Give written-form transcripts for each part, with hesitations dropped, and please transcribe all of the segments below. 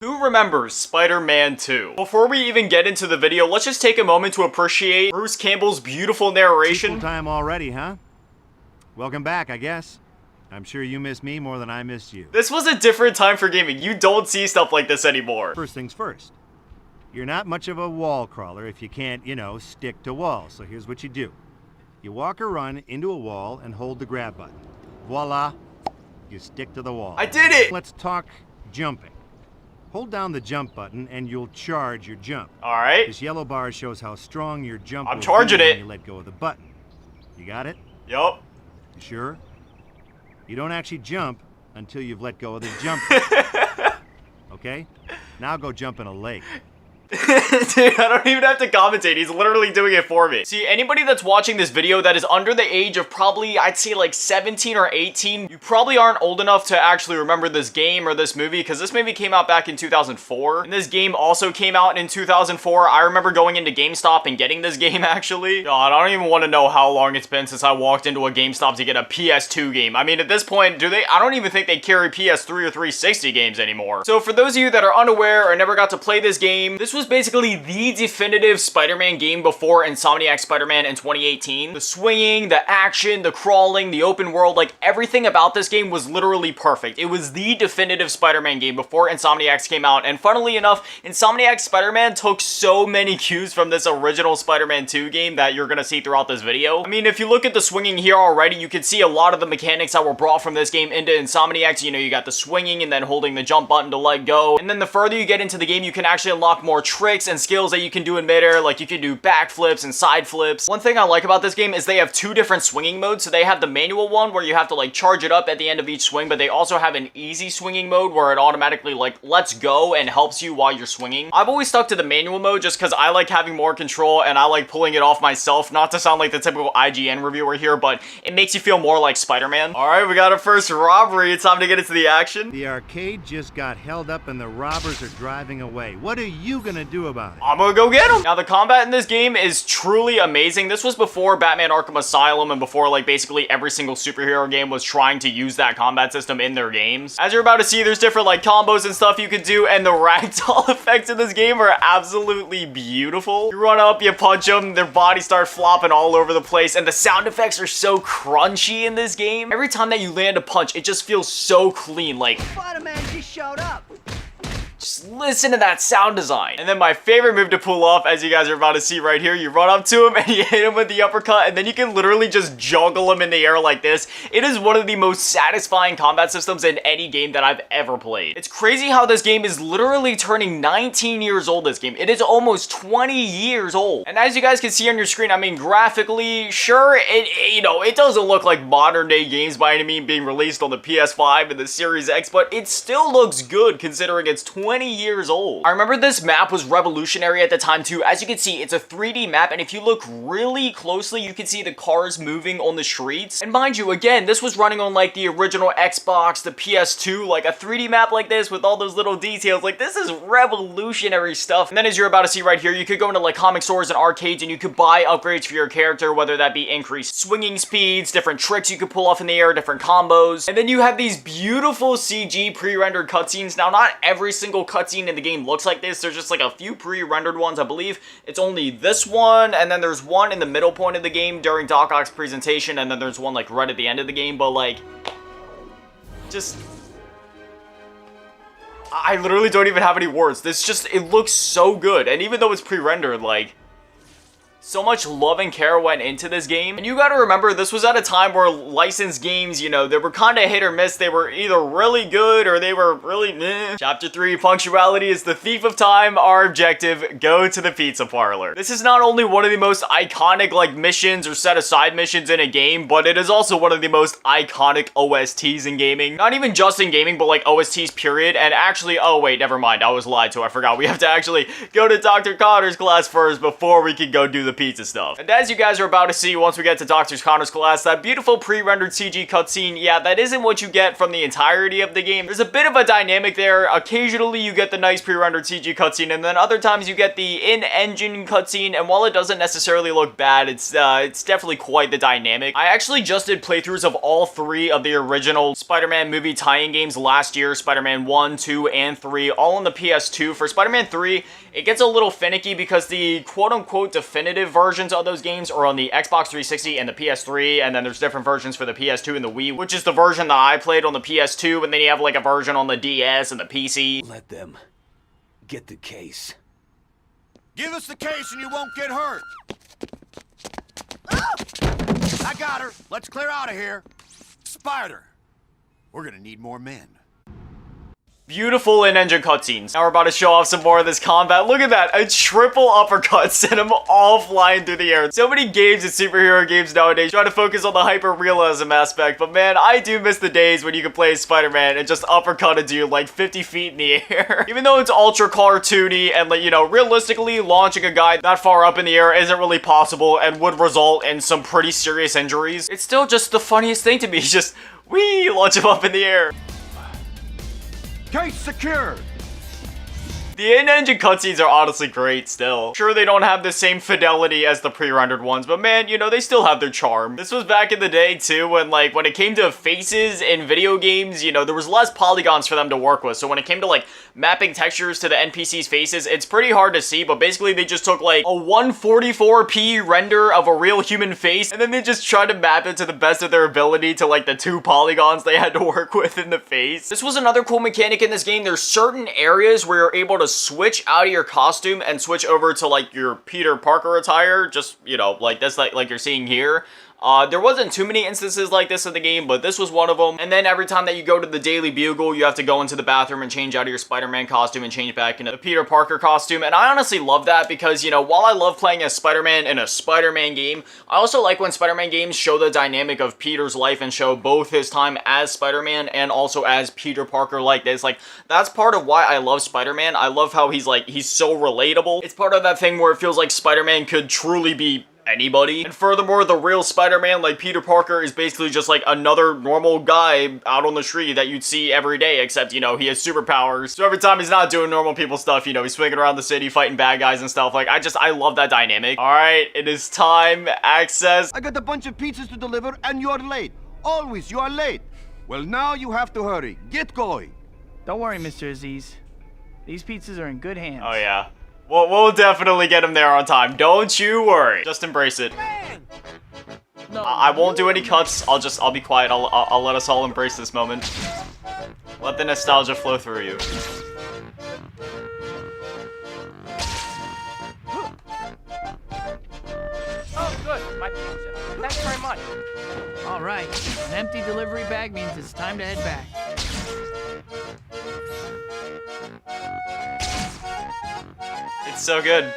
Who remembers Spider-Man 2? Before we even get into the video, let's just take a moment to appreciate Bruce Campbell's beautiful narration. Full time already, huh? Welcome back, I guess. I'm sure you miss me more than I missed you. This was a different time for gaming. You don't see stuff like this anymore. First things first. You're not much of a wall crawler if you can't, stick to walls. So here's what you do. You walk or run into a wall and hold the grab button. Voila. You stick to the wall. I did it! Let's talk jumping. Hold down the jump button and you'll charge your jump. Alright. This yellow bar shows how strong your jump I'm will charging be when it. you let go of the button. You got it? Yup. You sure? You don't actually jump until you've let go of the jump button. Okay? Now go jump in a lake. Dude, I don't even have to commentate. He's literally doing it for me. See, anybody that's watching this video that is under the age of probably, I'd say like 17 or 18, you probably aren't old enough to actually remember this game or this movie, because this movie came out back in 2004. And this game also came out in 2004. I remember going into GameStop and getting this game, actually. God, I don't even want to know how long it's been since I walked into a GameStop to get a PS2 game. I mean, at this point, I don't even think they carry PS3 or 360 games anymore. So for those of you that are unaware or never got to play this game, this was basically the definitive Spider-Man game before Insomniac Spider-Man in 2018. The swinging, the action, the crawling, the open world, like everything about this game was literally perfect. It was the definitive Spider-Man game before Insomniac came out, and funnily enough, Insomniac Spider-Man took so many cues from this original Spider-Man 2 game that you're gonna see throughout this video. I mean, if you look at the swinging here already, you can see a lot of the mechanics that were brought from this game into Insomniac. You got the swinging and then holding the jump button to let go, and then the further you get into the game, you can actually unlock more tricks and skills that you can do in midair, like you can do backflips and side flips. One thing I like about this game is they have two different swinging modes. So they have the manual one where you have to like charge it up at the end of each swing, but they also have an easy swinging mode where it automatically like lets go and helps you while you're swinging. I've always stuck to the manual mode just because I like having more control and I like pulling it off myself. Not to sound like the typical IGN reviewer here, but it makes you feel more like Spider-Man. All right, we got our first robbery. It's time to get into the action. The arcade just got held up and the robbers are driving away. What are you gonna do about it? I'm gonna go get him. Now, the combat in this game is truly amazing. This was before Batman Arkham Asylum and before, like, basically every single superhero game was trying to use that combat system in their games. As you're about to see, there's different, like, combos and stuff you could do, and the ragdoll effects in this game are absolutely beautiful. You run up, you punch them, their bodies start flopping all over the place, and the sound effects are so crunchy in this game. Every time that you land a punch, it just feels so clean, like... Spider-Man just showed up! Just listen to that sound design. And then my favorite move to pull off, as you guys are about to see right here, you run up to him and you hit him with the uppercut, and then you can literally just juggle him in the air like this. It is one of the most satisfying combat systems in any game that I've ever played. It's crazy how this game is literally turning 19 years old, this game. It is almost 20 years old. And as you guys can see on your screen, I mean, graphically, sure, it doesn't look like modern day games by any means being released on the PS5 and the Series X, but it still looks good considering it's 20 years old. I remember this map was revolutionary at the time too. As you can see, it's a 3D map, and if you look really closely, you can see the cars moving on the streets. And mind you, again, this was running on like the original Xbox, the PS2, like a 3D map like this with all those little details. Like, this is revolutionary stuff. And then as you're about to see right here, you could go into like comic stores and arcades and you could buy upgrades for your character, whether that be increased swinging speeds, different tricks you could pull off in the air, different combos. And then you have these beautiful CG pre-rendered cutscenes. Now, not every single cutscene in the game looks like this. There's just like a few pre-rendered ones. I believe it's only this one, and then there's one in the middle point of the game during Doc Ock's presentation, and then there's one like right at the end of the game. But like, just, I literally don't even have any words. It looks so good. And even though it's pre-rendered, like, so much love and care went into this game. And you gotta remember, this was at a time where licensed games, they were kind of hit or miss. They were either really good or they were really meh. Chapter 3, punctuality is the thief of time. Our objective, go to the pizza parlor. This is not only one of the most iconic, like, missions or set-aside missions in a game, but it is also one of the most iconic OSTs in gaming. Not even just in gaming, but like OSTs period. And actually, oh wait, never mind. I was lied to. I forgot. We have to actually go to Dr. Connor's class first before we can go do the pizza stuff. And as you guys are about to see once we get to Dr. Connor's class, that beautiful pre-rendered CG cutscene, yeah, that isn't what you get from the entirety of the game. There's a bit of a dynamic there. Occasionally you get the nice pre-rendered CG cutscene, and then other times you get the in-engine cutscene, and while it doesn't necessarily look bad, it's definitely quite the dynamic. I actually just did playthroughs of all 3 of the original Spider-Man movie tie-in games last year, Spider-Man 1, 2, and 3, all on the PS2. For Spider-Man 3, it gets a little finicky because the quote-unquote definitive versions of those games are on the Xbox 360 and the PS3, and then there's different versions for the PS2 and the Wii, which is the version that I played on the PS2, and then you have like a version on the DS and the PC. Let them get the case. Give us the case and you won't get hurt. I got her. Let's clear out of here. Spider, we're gonna need more men. Beautiful in-engine cutscenes. Now we're about to show off some more of this combat. Look at that, a triple uppercut sent them all flying through the air. So many games and superhero games nowadays try to focus on the hyper-realism aspect, but man, I do miss the days when you could play as Spider-Man and just uppercut a dude like 50 feet in the air. Even though it's ultra cartoony and, like, you know, realistically launching a guy that far up in the air isn't really possible and would result in some pretty serious injuries, it's still just the funniest thing to me. Just, whee, launch him up in the air. Case secured. The in-engine cutscenes are honestly great still. Sure, they don't have the same fidelity as the pre-rendered ones, but man, you know, they still have their charm. This was back in the day too, when it came to faces in video games, you know, there was less polygons for them to work with. So when it came to like mapping textures to the NPCs' faces, it's pretty hard to see, but basically they just took like a 144p render of a real human face, and then they just tried to map it to the best of their ability to like the 2 polygons they had to work with in the face. This was another cool mechanic in this game. There's certain areas where you're able to switch out of your costume and switch over to like your Peter Parker attire, just, you know, like this, like you're seeing here. There wasn't too many instances like this in the game, but this was one of them. And then every time that you go to the Daily Bugle, you have to go into the bathroom and change out of your Spider-Man costume and change back into the Peter Parker costume. And I honestly love that because, you know, while I love playing as Spider-Man in a Spider-Man game, I also like when Spider-Man games show the dynamic of Peter's life and show both his time as Spider-Man and also as Peter Parker like this. Like, that's part of why I love Spider-Man. I love how he's so relatable. It's part of that thing where it feels like Spider-Man could truly be anybody. And furthermore, the real Spider-Man, like Peter Parker, is basically just like another normal guy out on the street that you'd see every day, except, you know, he has superpowers. So every time he's not doing normal people stuff, you know, he's swinging around the city fighting bad guys and stuff. Like, I love that dynamic. All right, it is time. Access. I got a bunch of pizzas to deliver and you're late. Always, you are late. Well, now you have to hurry. Get going. Don't worry, Mr. Aziz. These pizzas are in good hands. Oh, yeah. We'll definitely get him there on time. Don't you worry. Just embrace it. No, I won't do any cuts. I'll be quiet. I'll let us all embrace this moment. Let the nostalgia flow through you. Oh, good. My pizza. Thanks very much. All right. An empty delivery bag means it's time to head back. It's so good.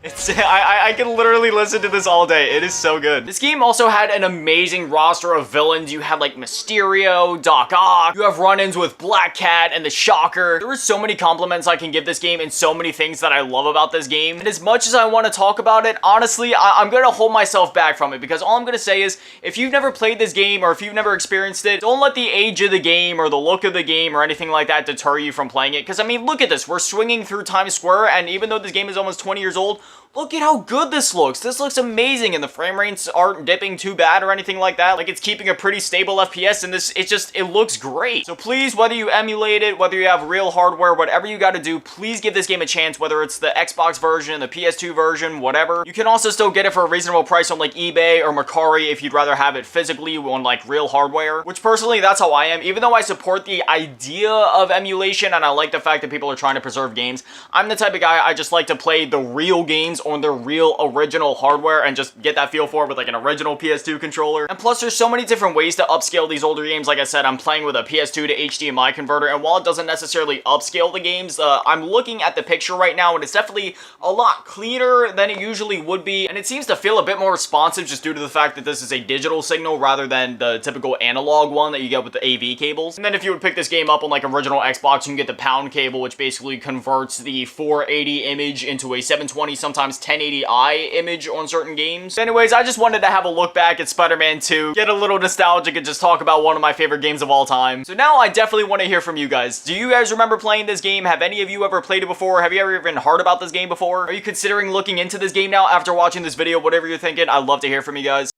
I can literally listen to this all day. It is so good. This game also had an amazing roster of villains. You had like Mysterio, Doc Ock, you have run-ins with Black Cat and the Shocker. There were so many compliments I can give this game and so many things that I love about this game. And as much as I want to talk about it, honestly, I'm going to hold myself back from it because all I'm going to say is if you've never played this game or if you've never experienced it, don't let the age of the game or the look of the game or anything like that deter you from playing it. Because I mean, look at this. We're swinging through Times Square, and even though this game is almost 20 years old, look at how good this looks. This looks amazing, and the frame rates aren't dipping too bad or anything like that. Like, it's keeping a pretty stable FPS, and it looks great. So please, whether you emulate it, whether you have real hardware, whatever you gotta do, please give this game a chance, whether it's the Xbox version, the PS2 version, whatever. You can also still get it for a reasonable price on, like, eBay or Mercari if you'd rather have it physically on, like, real hardware, which personally, that's how I am. Even though I support the idea of emulation, and I like the fact that people are trying to preserve games, I'm the type of guy, I just like to play the real games on their real original hardware and just get that feel for it with like an original PS2 controller. And plus there's so many different ways to upscale these older games. Like I said, I'm playing with a PS2 to HDMI converter, and while it doesn't necessarily upscale the games, I'm looking at the picture right now and it's definitely a lot cleaner than it usually would be, and it seems to feel a bit more responsive just due to the fact that this is a digital signal rather than the typical analog one that you get with the AV cables. And then if you would pick this game up on like original Xbox, you can get the pound cable, which basically converts the 480 image into a 720, sometimes sometimes 1080i image on certain games. Anyways, I just wanted to have a look back at Spider-Man 2, get a little nostalgic, and just talk about one of my favorite games of all time. So now I definitely want to hear from you guys. Do you guys remember playing this game? Have any of you ever played it before? Have you ever even heard about this game before? Are you considering looking into this game now after watching this video? Whatever you're thinking, I'd love to hear from you guys.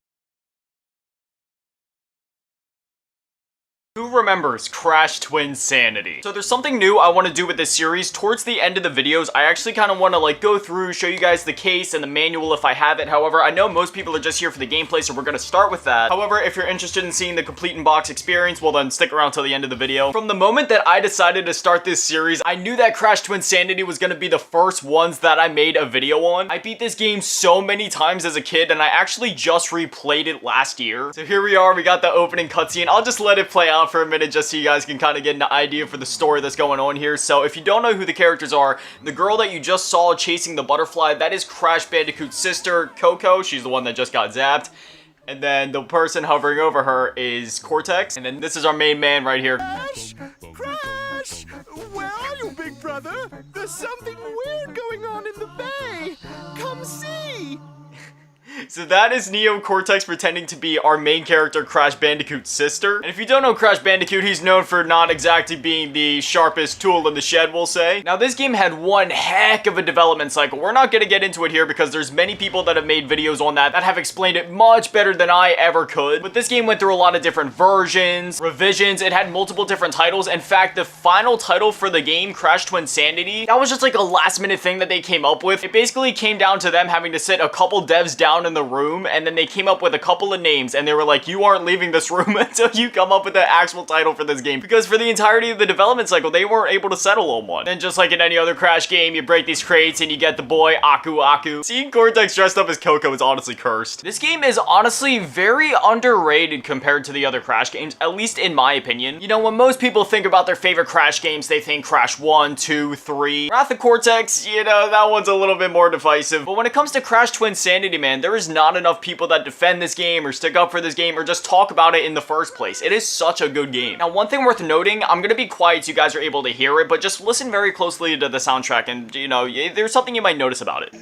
Who remembers Crash Twinsanity? So there's something new I want to do with this series. Towards the end of the videos, I actually kind of want to like go through, show you guys the case and the manual if I have it. However, I know most people are just here for the gameplay, so we're going to start with that. However, if you're interested in seeing the complete in-box experience, well then stick around till the end of the video. From the moment that I decided to start this series, I knew that Crash Twinsanity was going to be the first ones that I made a video on. I beat this game so many times as a kid, and I actually just replayed it last year. So here we are, we got the opening cutscene. I'll just let it play out for a minute just so you guys can kind of get an idea for the story that's going on here. So if you don't know who the characters are, the girl that you just saw chasing the butterfly, that is Crash Bandicoot's sister, Coco. She's the one that just got zapped. And then the person hovering over her is Cortex. And then this is our main man right here. Crash! Crash! Where are you, big brother? There's something weird going on in the bay. Come see! So that is Neo Cortex pretending to be our main character, Crash Bandicoot's sister. And if you don't know Crash Bandicoot, he's known for not exactly being the sharpest tool in the shed, we'll say. Now, this game had one heck of a development cycle. We're not going to get into it here because there's many people that have made videos on that have explained it much better than I ever could. But this game went through a lot of different versions, revisions. It had multiple different titles. In fact, the final title for the game, Crash Twinsanity, that was just like a last minute thing that they came up with. It basically came down to them having to sit a couple devs down in the room, and then they came up with a couple of names, and they were like, you aren't leaving this room until you come up with the actual title for this game, because for the entirety of the development cycle, they weren't able to settle on one. And just like in any other Crash game, you break these crates and you get the boy, Aku Aku. Seeing Cortex dressed up as Coco is honestly cursed. This game is honestly very underrated compared to the other Crash games, at least in my opinion. You know, when most people think about their favorite Crash games, they think Crash 1, 2, 3. Wrath of Cortex, you know, that one's a little bit more divisive. But when it comes to Crash Twinsanity, man, there is not enough people that defend this game or stick up for this game or just talk about it in the first place. It is such a good game. Now, one thing worth noting, I'm gonna be quiet so you guys are able to hear it, but just listen very closely to the soundtrack and, you know, there's something you might notice about it.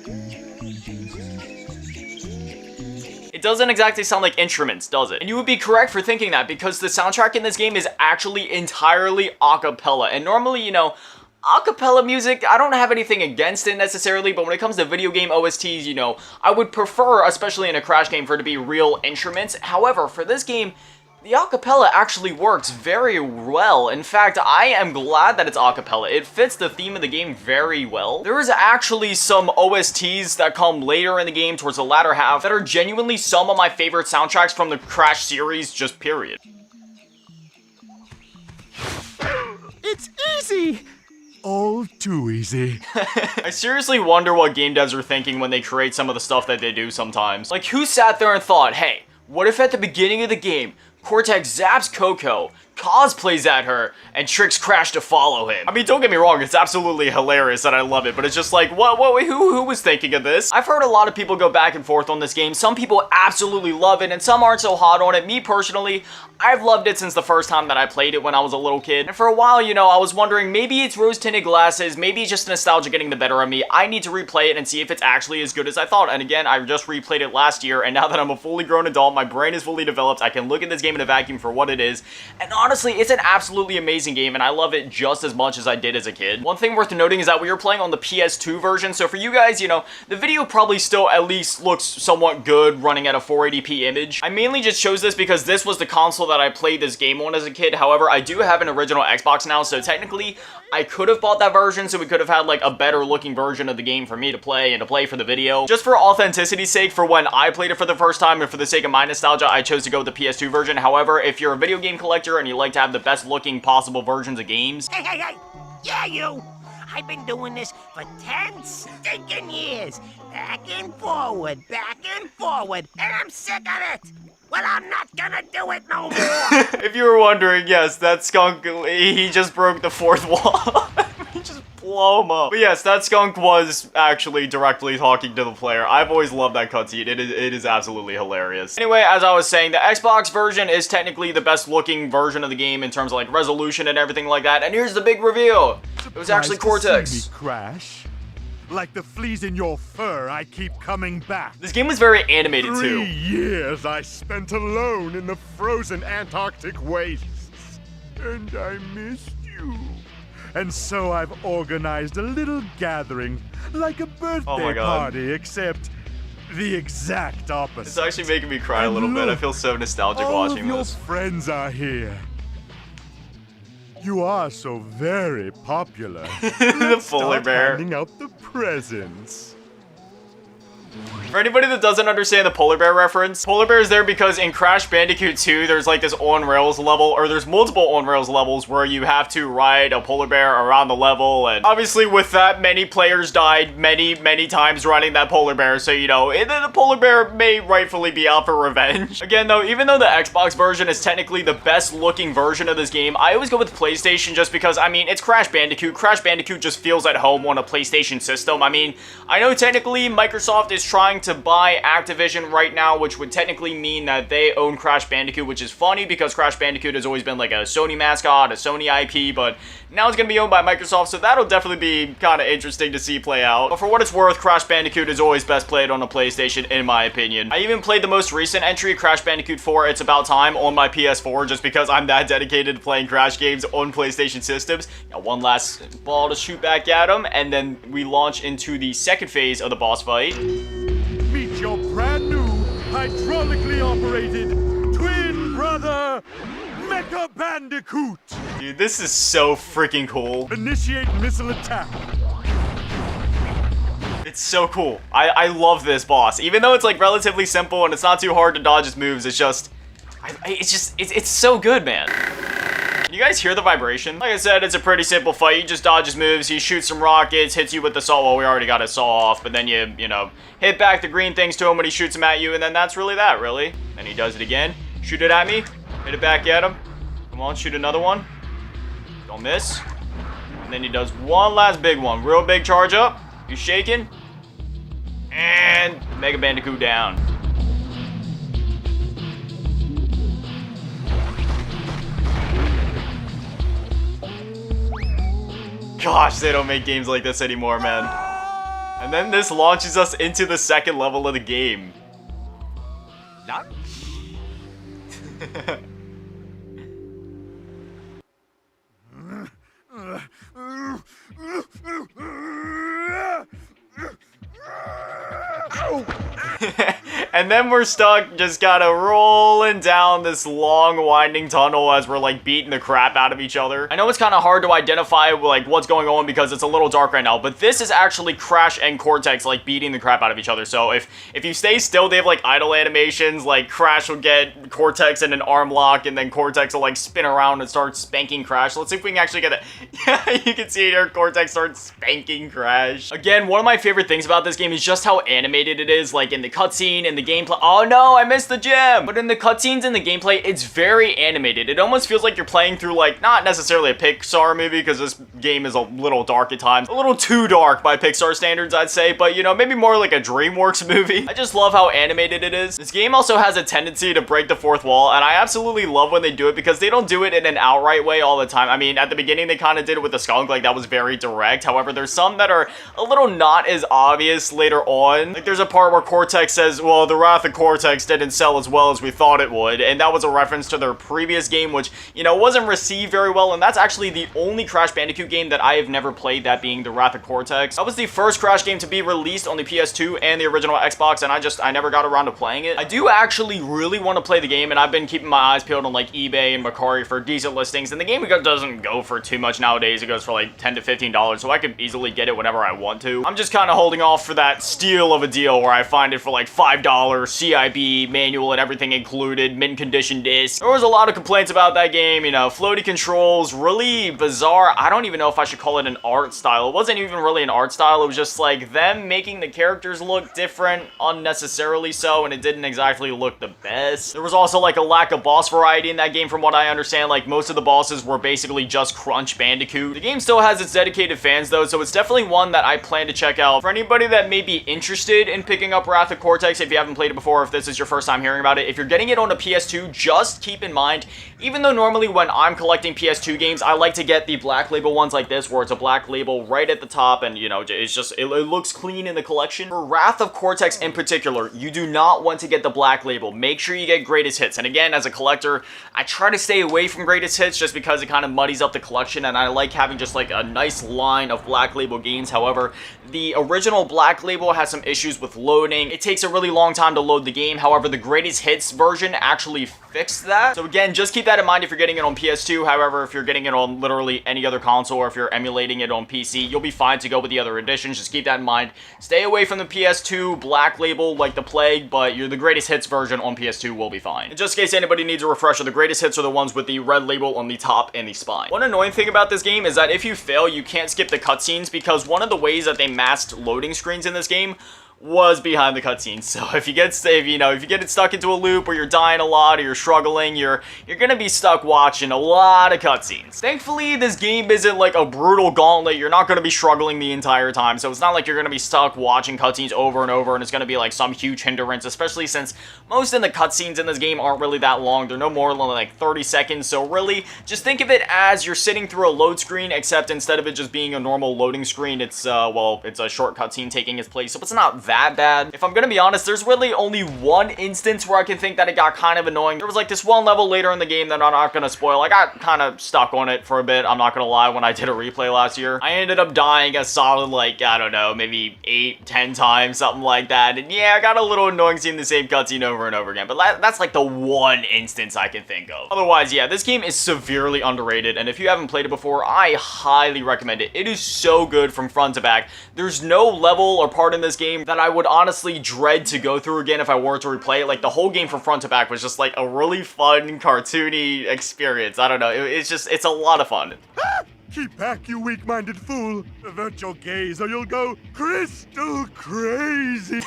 It doesn't exactly sound like instruments, does it? And you would be correct for thinking that because the soundtrack in this game is actually entirely a cappella. And normally, you know, acapella music, I don't have anything against it necessarily, but when it comes to video game OSTs, you know, I would prefer, especially in a Crash game, for it to be real instruments. However, for this game, the acapella actually works very well. In fact, I am glad that it's acapella. It fits the theme of the game very well. There is actually some OSTs that come later in the game, towards the latter half, that are genuinely some of my favorite soundtracks from the Crash series, just period. It's easy! All too easy. I seriously wonder what game devs are thinking when they create some of the stuff that they do sometimes. Like, who sat there and thought, hey, what if at the beginning of the game, Cortex zaps Coco, cosplays at her, and tricks Crash to follow him? I mean, don't get me wrong, it's absolutely hilarious and I love it, but it's just like, who was thinking of this? I've heard a lot of people go back and forth on this game. Some people absolutely love it, and some aren't so hot on it. Me personally, I've loved it since the first time that I played it when I was a little kid. And for a while, you know, I was wondering, maybe it's rose-tinted glasses, maybe it's just nostalgia getting the better of me. I need to replay it and see if it's actually as good as I thought. And again, I just replayed it last year, and now that I'm a fully grown adult, my brain is fully developed, I can look at this game in a vacuum for what it is. And honestly, it's an absolutely amazing game, and I love it just as much as I did as a kid. One thing worth noting is that we were playing on the PS2 version, so for you guys, you know, the video probably still at least looks somewhat good running at a 480p image. I mainly just chose this because this was the console that I played this game on as a kid. However, I do have an original Xbox now, so technically I could have bought that version, so we could have had like a better looking version of the game for me to play and to play for the video. Just for authenticity's sake, for when I played it for the first time and for the sake of my nostalgia, I chose to go with the PS2 version. However, if you're a video game collector and you like to have the best looking possible versions of games, Hey! Yeah, you! I've been doing this for 10 stinking years. Back and forward, and I'm sick of it. Well, I'm not gonna do it no more. if you were wondering, yes, that skunk, he just broke the fourth wall. He just blow him up. But yes, that skunk was actually directly talking to the player. I've always loved that cutscene. It is absolutely hilarious. Anyway, as I was saying, the Xbox version is technically the best looking version of the game in terms of like resolution and everything like that. And here's the big reveal. It was actually Cortex. Crash. Like the fleas in your fur, I keep coming back. This game was very animated 3 too. years I spent alone in the frozen Antarctic wastes. And I missed you. And so I've organized a little gathering, like a birthday party, except the exact opposite. It's actually making me cry a little bit. I feel so nostalgic watching all of this. your friends are here. You are so very popular. The polar bear. Handing out the presents. For anybody that doesn't understand the polar bear reference, polar bear is there because in Crash Bandicoot 2, there's like this on-rails level, or there's multiple on-rails levels where you have to ride a polar bear around the level, and obviously with that, many players died many times riding that polar bear, so you know, the polar bear may rightfully be out for revenge. Again though, even though the Xbox version is technically the best looking version of this game, I always go with PlayStation just because, I mean, it's Crash Bandicoot. Crash Bandicoot just feels at home on a PlayStation system. I mean, I know technically Microsoft is trying to buy Activision right now, which would technically mean that they own Crash Bandicoot, which is funny because Crash Bandicoot has always been like a Sony mascot, a Sony IP, but now it's going to be owned by Microsoft, so that'll definitely be kind of interesting to see play out. But for what it's worth, Crash Bandicoot is always best played on a PlayStation, in my opinion. I even played the most recent entry, Crash Bandicoot 4, It's About Time, on my PS4, just because I'm that dedicated to playing Crash games on PlayStation systems. Got one last ball to shoot back at him, and then we launch into the second phase of the boss fight. Meet your brand new, hydraulically operated, twin brother, Mecha Bandicoot. Dude, this is so freaking cool. Initiate missile attack. It's so cool. I love this boss. Even though it's like relatively simple and it's not too hard to dodge his moves, it's just, it's so good, man. Can you guys hear the vibration? Like I said, it's a pretty simple fight. You just dodge his moves, he shoots some rockets, hits you with the saw. Well, we already got his saw off, but then you know, hit back the green things to him when he shoots them at you, and then that's really that, really. And he does it again. Shoot it at me. Hit it back at him. Come on, shoot another one. Don't miss. And then he does one last big one. Real big charge up. He's shaking. And Mega Bandicoot down. Gosh, they don't make games like this anymore, man. And then this launches us into the second level of the game. And then we're stuck just kind of rolling down this long winding tunnel as we're like beating the crap out of each other. I know it's kind of hard to identify like what's going on because it's a little dark right now, but this is actually Crash and Cortex like beating the crap out of each other. So if you stay still, they have like idle animations, like Crash will get Cortex in an arm lock and then Cortex will like spin around and start spanking Crash. Let's see if we can actually get it. Yeah, you can see here Cortex starts spanking Crash. Again, one of my favorite things about this game is just how animated it is, like in the cutscene and the gameplay. Oh no, I missed the gem! But in the cutscenes and the gameplay, it's very animated. It almost feels like you're playing through like, not necessarily a Pixar movie, because this game is a little dark at times. A little too dark by Pixar standards, I'd say, but you know, maybe more like a DreamWorks movie. I just love how animated it is. This game also has a tendency to break the fourth wall, and I absolutely love when they do it because they don't do it in an outright way all the time. I mean, at the beginning, they kind of did it with the skunk, like that was very direct. However, there's some that are a little not as obvious later on. Like there's a part where Cortex says, well, the Wrath of Cortex didn't sell as well as we thought it would, and that was a reference to their previous game, which, you know, wasn't received very well, and that's actually the only Crash Bandicoot game that I have never played, that being the Wrath of Cortex. That was the first Crash game to be released on the PS2 and the original Xbox, and I never got around to playing it. I do actually really want to play the game, and I've been keeping my eyes peeled on like eBay and Mercari for decent listings, and the game doesn't go for too much nowadays. It goes for like $10 to $15, so I could easily get it whenever I want to. I'm just kind of holding off for that steal of a deal where I find it for like $5, CIB, manual and everything included, mint condition disc. There was a lot of complaints about that game, you know, floaty controls, really bizarre. I don't even know if I should call it an art style. It wasn't even really an art style. It was just like them making the characters look different, unnecessarily so, and it didn't exactly look the best. There was also like a lack of boss variety in that game from what I understand. Like most of the bosses were basically just Crunch Bandicoot. The game still has its dedicated fans though, so it's definitely one that I plan to check out. For anybody that may be interested in picking up Wrath of Cortex, if you haven't haven't played it before, if this is your first time hearing about it, if you're getting it on a PS2, just keep in mind, even though normally when I'm collecting PS2 games, I like to get the black label ones like this, where it's a black label right at the top, and, you know, it's just, it looks clean in the collection. For Wrath of Cortex in particular, you do not want to get the black label. Make sure you get greatest hits. And again, as a collector, I try to stay away from greatest hits just because it kind of muddies up the collection, and I like having just like a nice line of black label games. However, the original black label has some issues with loading. It takes a really long time to load the game. However, the greatest hits version actually fixed that. So again, just keep that in mind if you're getting it on PS2. However, if you're getting it on literally any other console, or if you're emulating it on PC, you'll be fine to go with the other editions. Just keep that in mind. Stay away from the PS2 black label like the plague, but the greatest hits version on PS2 will be fine. And just in case anybody needs a refresher, the greatest hits are the ones with the red label on the top and the spine. One annoying thing about this game is that if you fail, you can't skip the cutscenes, because one of the ways that they masked loading screens in this game was behind the cutscenes. So if you get stuck into a loop, or you're dying a lot, or you're struggling, you're gonna be stuck watching a lot of cutscenes. Thankfully, this game isn't like a brutal gauntlet. You're not gonna be struggling the entire time, so it's not like you're gonna be stuck watching cutscenes over and over, and it's gonna be like some huge hindrance, especially since most of the cutscenes in this game aren't really that long. They're no more than like 30 seconds, so really, just think of it as you're sitting through a load screen, except instead of it just being a normal loading screen, it's it's a short cutscene taking its place, so it's not that bad. If I'm gonna be honest, there's really only one instance where I can think that it got kind of annoying. There was like this one level later in the game that I'm not gonna spoil. I got kind of stuck on it for a bit, I'm not gonna lie, when I did a replay last year. I ended up dying a solid, like, I don't know, maybe 8-10 times, something like that. And yeah, I got a little annoying seeing the same cutscene over and over again, but that's like the one instance I can think of. Otherwise, yeah, this game is severely underrated, and if you haven't played it before, I highly recommend it. It is so good from front to back. There's no level or part in this game that I would honestly dread to go through again if I were to replay it. Like, the whole game from front to back was just like a really fun, cartoony experience. I don't know, it's a lot of fun. Keep back, you weak-minded fool. Avert your gaze or you'll go crystal crazy.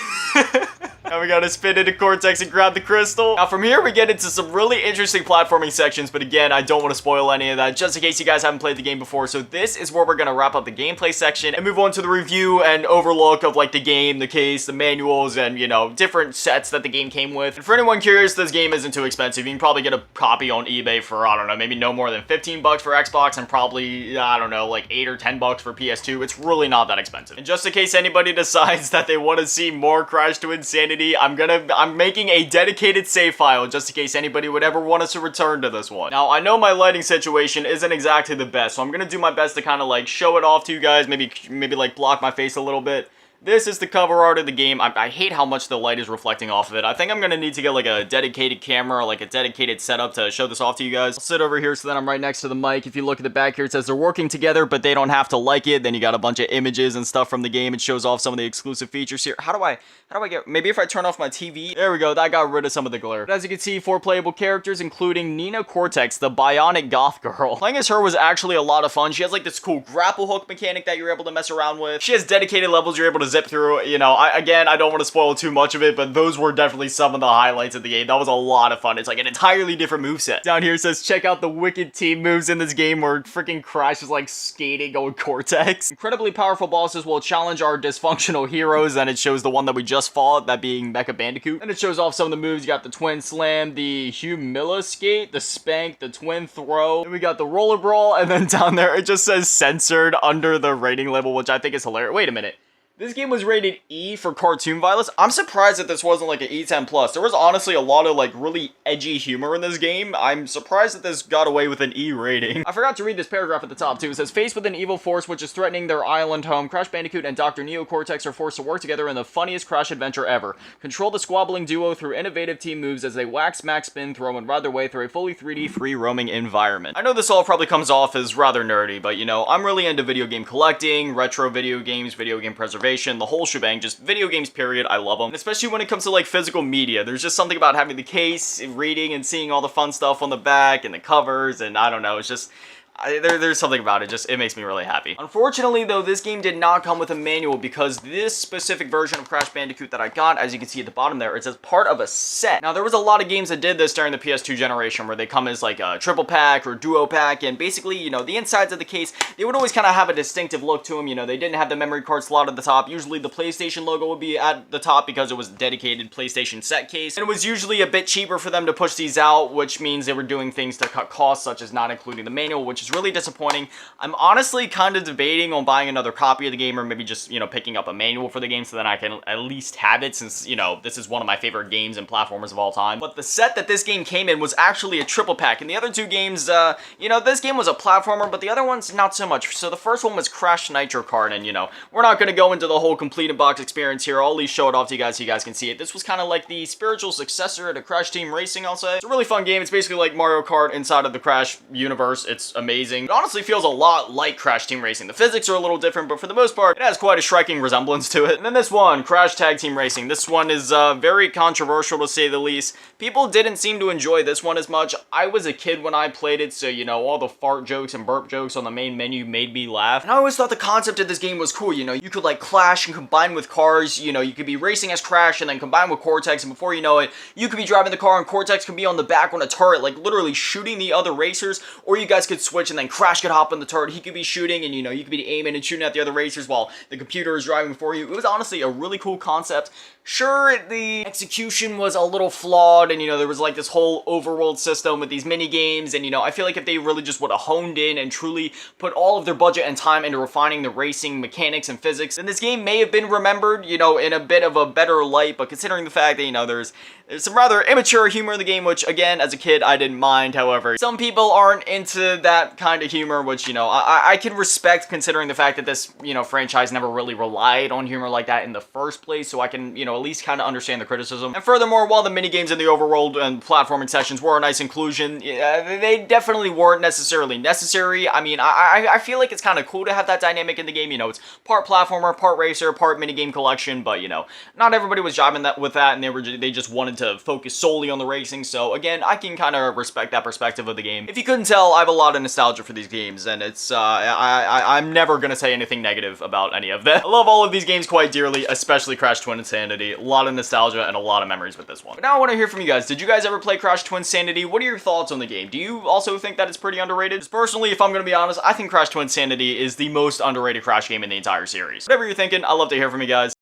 Now we gotta spin into Cortex and grab the crystal. Now from here we get into some really interesting platforming sections, but again, I don't want to spoil any of that just in case you guys haven't played the game before. So this is where we're gonna wrap up the gameplay section and move on to the review and overlook of like the game, the case, the manuals, and you know, different sets that the game came with. And for anyone curious, this game isn't too expensive. You can probably get a copy on eBay for, I don't know, maybe no more than 15 bucks for Xbox, and probably, I don't know, like 8 or 10 bucks for PS2. It's really not that expensive. And just in case anybody decides that they want to see more Crash Twinsanity, I'm making a dedicated save file just in case anybody would ever want us to return to this one. Now, I know my lighting situation isn't exactly the best, so I'm gonna do my best to kind of like show it off to you guys, maybe like block my face a little bit. This is the cover art of the game. I hate how much the light is reflecting off of it. I think I'm gonna need to get like a dedicated camera, like a dedicated setup to show this off to you guys. I'll sit over here so that I'm right next to the mic. If you look at the back here, it says they're working together, but they don't have to like it. Then you got a bunch of images and stuff from the game. It shows off some of the exclusive features here. How do I get, maybe if I turn off my TV? There we go, that got rid of some of the glare. But as you can see, 4 playable characters, including Nina Cortex, the bionic goth girl. Playing as her was actually a lot of fun. She has like this cool grapple hook mechanic that you're able to mess around with. She has dedicated levels you're able to zip through. You know, again, I don't want to spoil too much of it, but those were definitely some of the highlights of the game. That was a lot of fun. It's like an entirely different moveset. Down here it says, check out the wicked team moves in this game, where freaking Crash is like skating going Cortex. Incredibly powerful bosses will challenge our dysfunctional heroes, and it shows the one that we just fought, that being Mecha Bandicoot. And it shows off some of the moves. You got the Twin Slam, the Humila Skate, the Spank, the Twin Throw. And we got the Roller Brawl, and then down there it just says censored under the rating label, which I think is hilarious. Wait a minute. This game was rated E for cartoon violence. I'm surprised that this wasn't like an E10+. There was honestly a lot of like really edgy humor in this game. I'm surprised that this got away with an E rating. I forgot to read this paragraph at the top too. It says, faced with an evil force which is threatening their island home, Crash Bandicoot and Dr. Neo Cortex are forced to work together in the funniest Crash adventure ever. Control the squabbling duo through innovative team moves as they wax, max, spin, throw, and ride their way through a fully 3D free roaming environment. I know this all probably comes off as rather nerdy, but you know, I'm really into video game collecting, retro video games, video game preservation, the whole shebang, just video games period. I love them, and especially when it comes to like physical media. There's just something about having the case, reading and seeing all the fun stuff on the back and the covers, and I don't know, it's just, There's something about it, just it makes me really happy. Unfortunately though, this game did not come with a manual because this specific version of Crash Bandicoot that I got, as you can see at the bottom there, it's as part of a set. Now there was a lot of games that did this during the PS2 generation where they come as like a triple pack or duo pack, and basically, you know, the insides of the case, they would always kind of have a distinctive look to them. You know, they didn't have the memory card slot at the top. Usually the PlayStation logo would be at the top because it was a dedicated PlayStation set case, and it was usually a bit cheaper for them to push these out, which means they were doing things to cut costs, such as not including the manual, which is really disappointing. I'm honestly kind of debating on buying another copy of the game, or maybe just, you know, picking up a manual for the game so that I can at least have it, since, you know, this is one of my favorite games and platformers of all time. But the set that this game came in was actually a triple pack, and the other two games, you know, this game was a platformer, but the other ones not so much. So the first one was Crash Nitro Kart, and, you know, we're not going to go into the whole complete in box experience here. I'll at least show it off to you guys so you guys can see it. This was kind of like the spiritual successor to Crash Team Racing, I'll say. It's a really fun game. It's basically like Mario Kart inside of the Crash universe. It's amazing. It honestly feels a lot like Crash Team Racing. The physics are a little different, but for the most part, it has quite a striking resemblance to it. And then this one, Crash Tag Team Racing. This one is very controversial, to say the least. People didn't seem to enjoy this one as much. I was a kid when I played it, so, you know, all the fart jokes and burp jokes on the main menu made me laugh. And I always thought the concept of this game was cool. You know, you could like clash and combine with cars. You know, you could be racing as Crash and then combine with Cortex, and before you know it, you could be driving the car and Cortex could be on the back on a turret, like literally shooting the other racers, or you guys could switch and then Crash could hop on the turret. He could be shooting, and, you know, you could be aiming and shooting at the other racers while the computer is driving for you. It was honestly a really cool concept. Sure, the execution was a little flawed, and, you know, there was like this whole overworld system with these mini games, and, you know, I feel like if they really just would have honed in and truly put all of their budget and time into refining the racing mechanics and physics, then this game may have been remembered, you know, in a bit of a better light. But considering the fact that, you know, there's some rather immature humor in the game, which, again, as a kid, I didn't mind. However, some people aren't into that kind of humor, which, you know, I can respect, considering the fact that this, you know, franchise never really relied on humor like that in the first place, so I can, you know, at least kind of understand the criticism. And furthermore, while the minigames in the overworld and platforming sections were a nice inclusion, they definitely weren't necessarily necessary. I mean, I feel like it's kind of cool to have that dynamic in the game. You know, it's part platformer, part racer, part minigame collection, but, you know, not everybody was jiving with that, and they just wanted to focus solely on the racing. So again, I can kind of respect that perspective of the game. If you couldn't tell, I have a lot of nostalgia for these games, and it's I'm never gonna say anything negative about any of them. I love all of these games quite dearly, especially Crash Twinsanity. A lot of nostalgia and a lot of memories with this one. But now I want to hear from you guys. Did you guys ever play Crash Twinsanity? What are your thoughts on the game? Do you also think that it's pretty underrated? Just personally, if I'm gonna be honest, I think Crash Twinsanity is the most underrated Crash game in the entire series. Whatever you're thinking, I'd love to hear from you guys.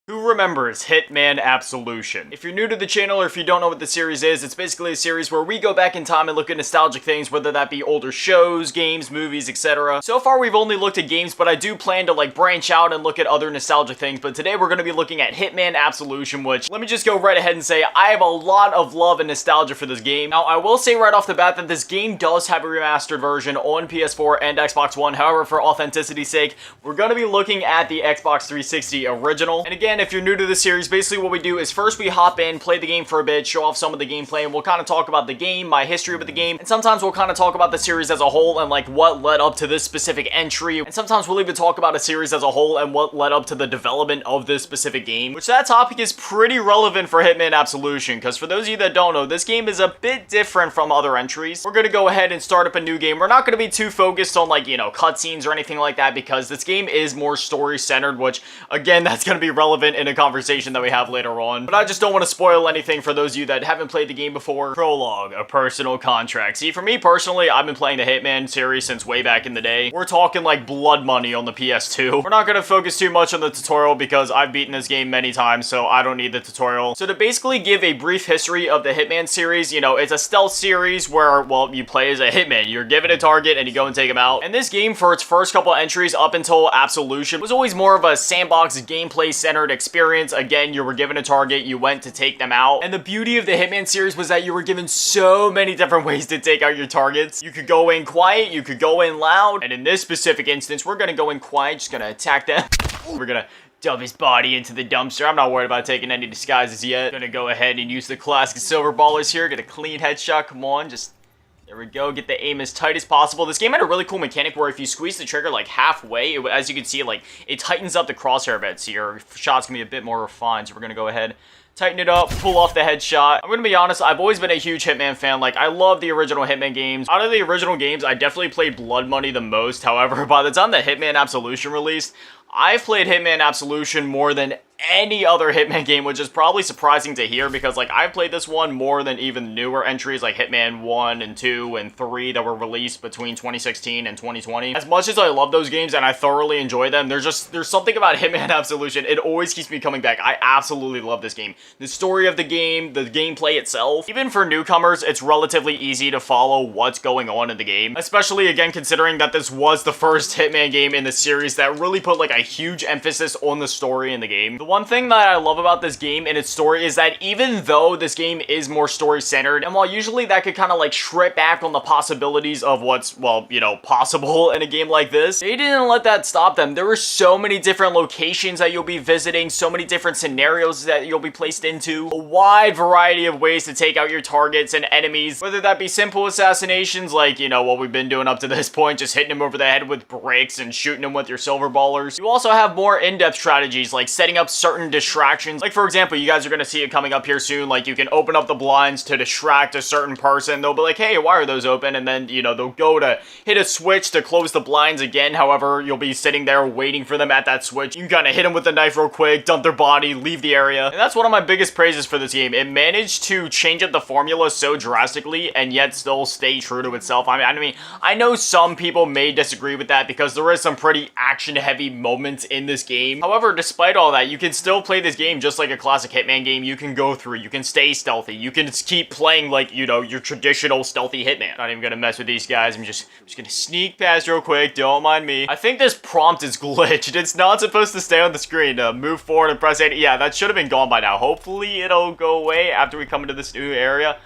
Who remembers Hitman Absolution? If you're new to the channel, or if you don't know what the series is, it's basically a series where we go back in time and look at nostalgic things, whether that be older shows, games, movies, etc. So far, we've only looked at games, but I do plan to like branch out and look at other nostalgic things. But today we're going to be looking at Hitman Absolution, which, let me just go right ahead and say, I have a lot of love and nostalgia for this game. Now, I will say right off the bat that this game does have a remastered version on PS4 and Xbox One. However, for authenticity's sake, we're going to be looking at the Xbox 360 original. And again, if you're new to the series, basically what we do is first we hop in, play the game for a bit, show off some of the gameplay, and we'll kind of talk about the game, my history with the game, and sometimes we'll kind of talk about the series as a whole and like what led up to this specific entry, and sometimes we'll even talk about a series as a whole and what led up to the development of this specific game, which that topic is pretty relevant for Hitman Absolution, because for those of you that don't know, this game is a bit different from other entries. We're going to go ahead and start up a new game. We're not going to be too focused on like, you know, cutscenes or anything like that, because this game is more story-centered, which, again, that's going to be relevant in a conversation that we have later on. But I just don't want to spoil anything for those of you that haven't played the game before. Prologue, a personal contract. See, for me personally, I've been playing the Hitman series since way back in the day. We're talking like blood money on the PS2. We're not going to focus too much on the tutorial because I've beaten this game many times, so I don't need the tutorial. So to basically give a brief history of the Hitman series, you know, it's a stealth series where, well, you play as a hitman. You're given a target and you go and take him out. And this game, for its first couple entries up until Absolution, was always more of a sandbox gameplay-centered experience. Again, you were given a target, you went to take them out. And the beauty of the Hitman series was that you were given so many different ways to take out your targets. You could go in quiet, you could go in loud, and in this specific instance, we're gonna go in quiet, just gonna attack them. We're gonna dump his body into the dumpster. I'm not worried about taking any disguises yet. Gonna go ahead and use the classic silver ballers here, get a clean headshot, come on, just... there we go, get the aim as tight as possible. This game had a really cool mechanic where if you squeeze the trigger like halfway, as you can see, like, it tightens up the crosshair a bit, so your shot's gonna be a bit more refined. So we're gonna go ahead, tighten it up, pull off the headshot. I'm gonna be honest, I've always been a huge Hitman fan. Like, I love the original Hitman games. Out of the original games, I definitely played Blood Money the most. However, by the time the Hitman Absolution released, I've played Hitman Absolution more than any other Hitman game, which is probably surprising to hear because, like, I've played this one more than even newer entries like Hitman 1 and 2 and 3 that were released between 2016 and 2020. As much as I love those games and I thoroughly enjoy them, there's something about Hitman Absolution. It always keeps me coming back. I absolutely love this game. The story of the game, the gameplay itself. Even for newcomers, it's relatively easy to follow what's going on in the game. Especially, again, considering that this was the first Hitman game in the series that really put, like, a huge emphasis on the story in the game. The one thing that I love about this game and its story is that even though this game is more story-centered, and while usually that could kind of like strip back on the possibilities of what's, well, you know, possible in a game like this, they didn't let that stop them. There were so many different locations that you'll be visiting, so many different scenarios that you'll be placed into, a wide variety of ways to take out your targets and enemies, whether that be simple assassinations like, you know, what we've been doing up to this point, just hitting them over the head with bricks and shooting them with your silver ballers. You also have more in-depth strategies like setting up certain distractions. Like, for example, you guys are going to see it coming up here soon. Like, you can open up the blinds to distract a certain person. They'll be like, hey, why are those open? And then, you know, they'll go to hit a switch to close the blinds again. However, you'll be sitting there waiting for them at that switch. You can kind of hit them with the knife real quick, dump their body, leave the area. And that's one of my biggest praises for this game. It managed to change up the formula so drastically and yet still stay true to itself. I mean, I know some people may disagree with that because there is some pretty action-heavy moments in this game. However, despite all that, you can still play this game just like a classic Hitman game. You can go through, you can stay stealthy, you can just keep playing like, you know, your traditional stealthy Hitman. Not even gonna mess with these guys. I'm just gonna sneak past real quick, don't mind me. I think this prompt is glitched. It's not supposed to stay on the screen. Move forward and press A. Yeah, that should have been gone by now. Hopefully it'll go away after we come into this new area.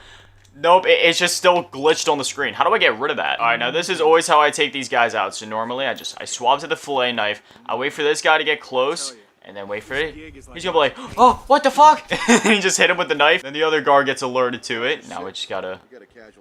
Nope, it's just still glitched on the screen. How do I get rid of that? Alright, now this is always how I take these guys out. So normally I swab to the fillet knife. I wait for this guy to get close. And then wait for it. He's gonna be like, oh, what the fuck? And he just hit him with the knife. Then the other guard gets alerted to it. Now we just gotta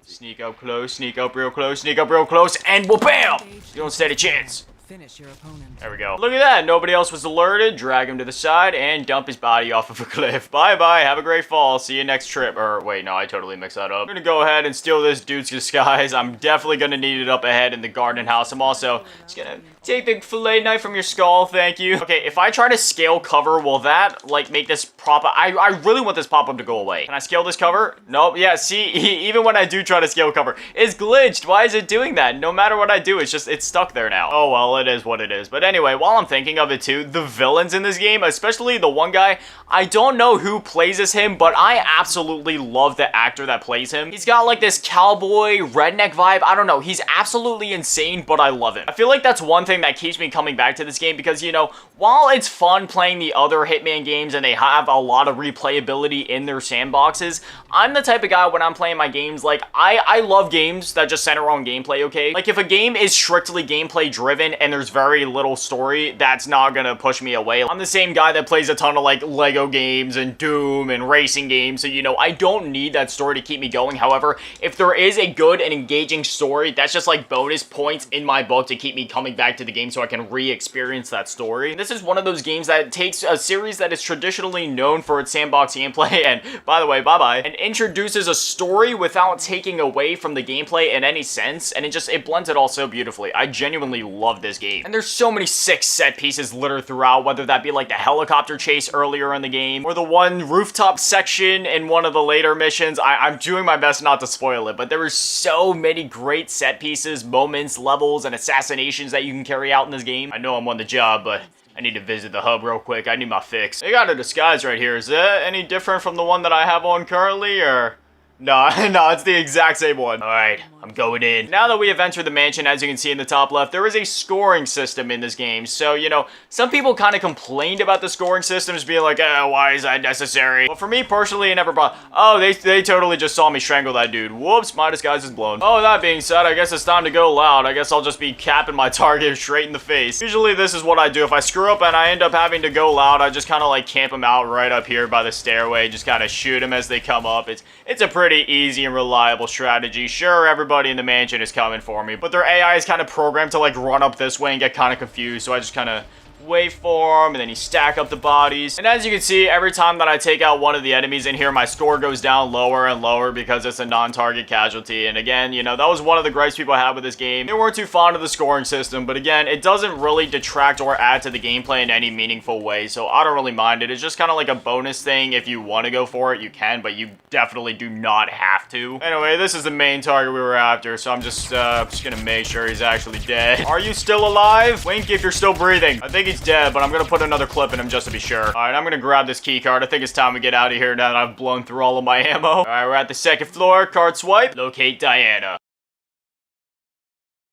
sneak up close, sneak up real close, sneak up real close, and well, bam! You don't stand a chance. Finish your opponent. There we go. Look at that. Nobody else was alerted. Drag him to the side and dump his body off of a cliff. Bye-bye. Have a great fall. See you next trip. Or, wait, no, I totally mixed that up. I'm gonna go ahead and steal this dude's disguise. I'm definitely gonna need it up ahead in the garden house. I'm also just gonna take the fillet knife from your skull. Thank you. Okay, if I try to scale cover, will that, like, make this pop-up? I really want this pop-up to go away. Can I scale this cover? Nope. Yeah, see, even when I do try to scale cover, it's glitched. Why is it doing that? No matter what I do, it's stuck there now. Oh, well, it is what it is. But anyway, while I'm thinking of it too, the villains in this game, especially the one guy, I don't know who plays as him, but I absolutely love the actor that plays him. He's got like this cowboy redneck vibe. I don't know. He's absolutely insane, but I love him. I feel like that's one thing that keeps me coming back to this game because, you know, while it's fun playing the other Hitman games and they have a lot of replayability in their sandboxes, I'm the type of guy when I'm playing my games, like, I love games that just center on gameplay, okay? Like, if a game is strictly gameplay driven and there's very little story, that's not gonna push me away. I'm the same guy that plays a ton of, like, Lego games and Doom and racing games, so, you know, I don't need that story to keep me going. However, if there is a good and engaging story, that's just, like, bonus points in my book to keep me coming back to the game so I can re-experience that story. This is one of those games that takes a series that is traditionally known for its sandbox gameplay, and, by the way, bye-bye, and introduces a story without taking away from the gameplay in any sense, and it blends it all so beautifully. I genuinely love this game. And there's so many sick set pieces littered throughout, whether that be like the helicopter chase earlier in the game, or the one rooftop section in one of the later missions. I'm doing my best not to spoil it, but there were so many great set pieces, moments, levels, and assassinations that you can carry out in this game. I know I'm on the job, but I need to visit the hub real quick. I need my fix. They got a disguise right here. Is that any different from the one that I have on currently, or? No, no, it's the exact same one. Alright, I'm going in. Now that we have entered the mansion, as you can see in the top left, there is a scoring system in this game. So, you know, some people kind of complained about the scoring systems being like, why is that necessary? But for me, personally, it never brought... Oh, they totally just saw me strangle that dude. Whoops, my disguise is blown. Oh, that being said, I guess it's time to go loud. I guess I'll just be capping my target straight in the face. Usually, this is what I do. If I screw up and I end up having to go loud, I just kind of like camp them out right up here by the stairway. Just kind of shoot them as they come up. It's a pretty easy and reliable strategy. Sure, everybody in the mansion is coming for me, but their AI is kind of programmed to like run up this way and get kind of confused, so I just kind of wait for him, and then you stack up the bodies. And as you can see, every time that I take out one of the enemies in here, my score goes down lower and lower because it's a non-target casualty. And again, you know, that was one of the gripes people had with this game. They weren't too fond of the scoring system, but again, it doesn't really detract or add to the gameplay in any meaningful way, so I don't really mind it. It's just kind of like a bonus thing. If you want to go for it, you can, but you definitely do not have to. Anyway, this is the main target we were after, so I'm just gonna make sure he's actually dead. Are you still alive? Wink if you're still breathing. I think he's dead, but I'm gonna put another clip in him just to be sure. All right, I'm gonna grab this key card. I think it's time we get out of here now that I've blown through all of my ammo. All right, we're at the second floor. Card swipe. Locate Diana.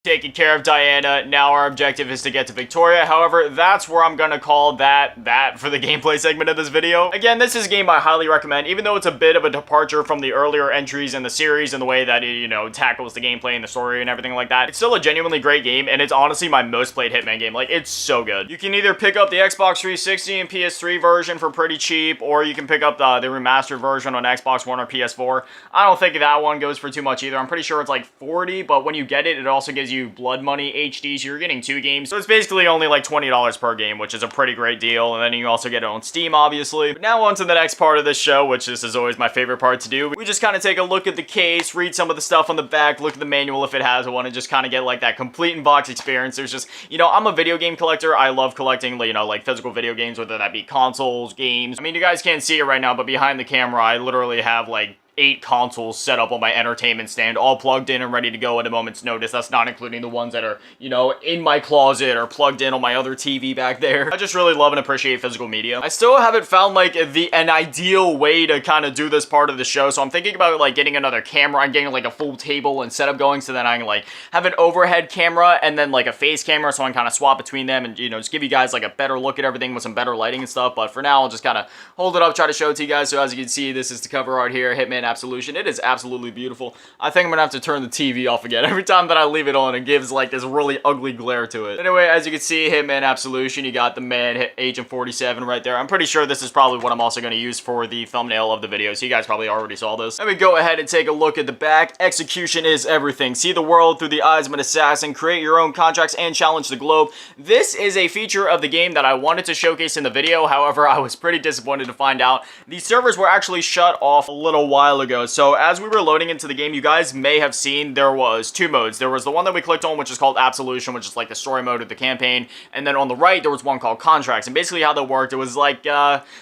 Taking care of Diana. Now our objective is to get to Victoria. However, that's where I'm gonna call that for the gameplay segment of this video. Again, this is a game I highly recommend, even though it's a bit of a departure from the earlier entries in the series and the way that it, you know, tackles the gameplay and the story and everything like that. It's still a genuinely great game, and it's honestly my most played Hitman game. Like, it's so good. You can either pick up the Xbox 360 and PS3 version for pretty cheap, or you can pick up the remastered version on Xbox One or PS4. I don't think that one goes for too much either. I'm pretty sure it's like 40, but when you get it, it also gives you Blood Money HD, so you're getting 2 games. So it's basically only like $20 per game, which is a pretty great deal. And then you also get it on Steam, obviously. But now on to the next part of this show, which this is always my favorite part to do. We just kind of take a look at the case, read some of the stuff on the back, look at the manual if it has one, and just kind of get like that complete in-box experience. There's just, you know, I'm a video game collector. I love collecting, you know, like physical video games, whether that be consoles, games. I mean, you guys can't see it right now, but behind the camera, I literally have like 8 consoles set up on my entertainment stand, all plugged in and ready to go at a moment's notice. That's not including the ones that are, you know, in my closet or plugged in on my other TV back there. I just really love and appreciate physical media. I still haven't found like an ideal way to kind of do this part of the show, so I'm thinking about like getting another camera and getting like a full table and setup going, so then I can like have an overhead camera and then like a face camera, so I can kind of swap between them and, you know, just give you guys like a better look at everything with some better lighting and stuff. But for now, I'll just kind of hold it up, try to show it to you guys. So as you can see, this is the cover art here, Hitman Absolution. It is absolutely beautiful. I think I'm gonna have to turn the TV off again. Every time that I leave it on, it gives like this really ugly glare to it. Anyway, as you can see, Hitman Absolution, you got the man, Agent 47 right there. I'm pretty sure this is probably what I'm also gonna use for the thumbnail of the video, so you guys probably already saw this. Let me go ahead and take a look at the back. Execution is everything. See the world through the eyes of an assassin. Create your own contracts and challenge the globe. This is a feature of the game that I wanted to showcase in the video. However, I was pretty disappointed to find out the servers were actually shut off a little while ago. So as we were loading into the game, you guys may have seen there was 2 modes. There was the one that we clicked on, which is called Absolution, which is like the story mode of the campaign. And then on the right, there was one called Contracts. And basically how that worked, it was like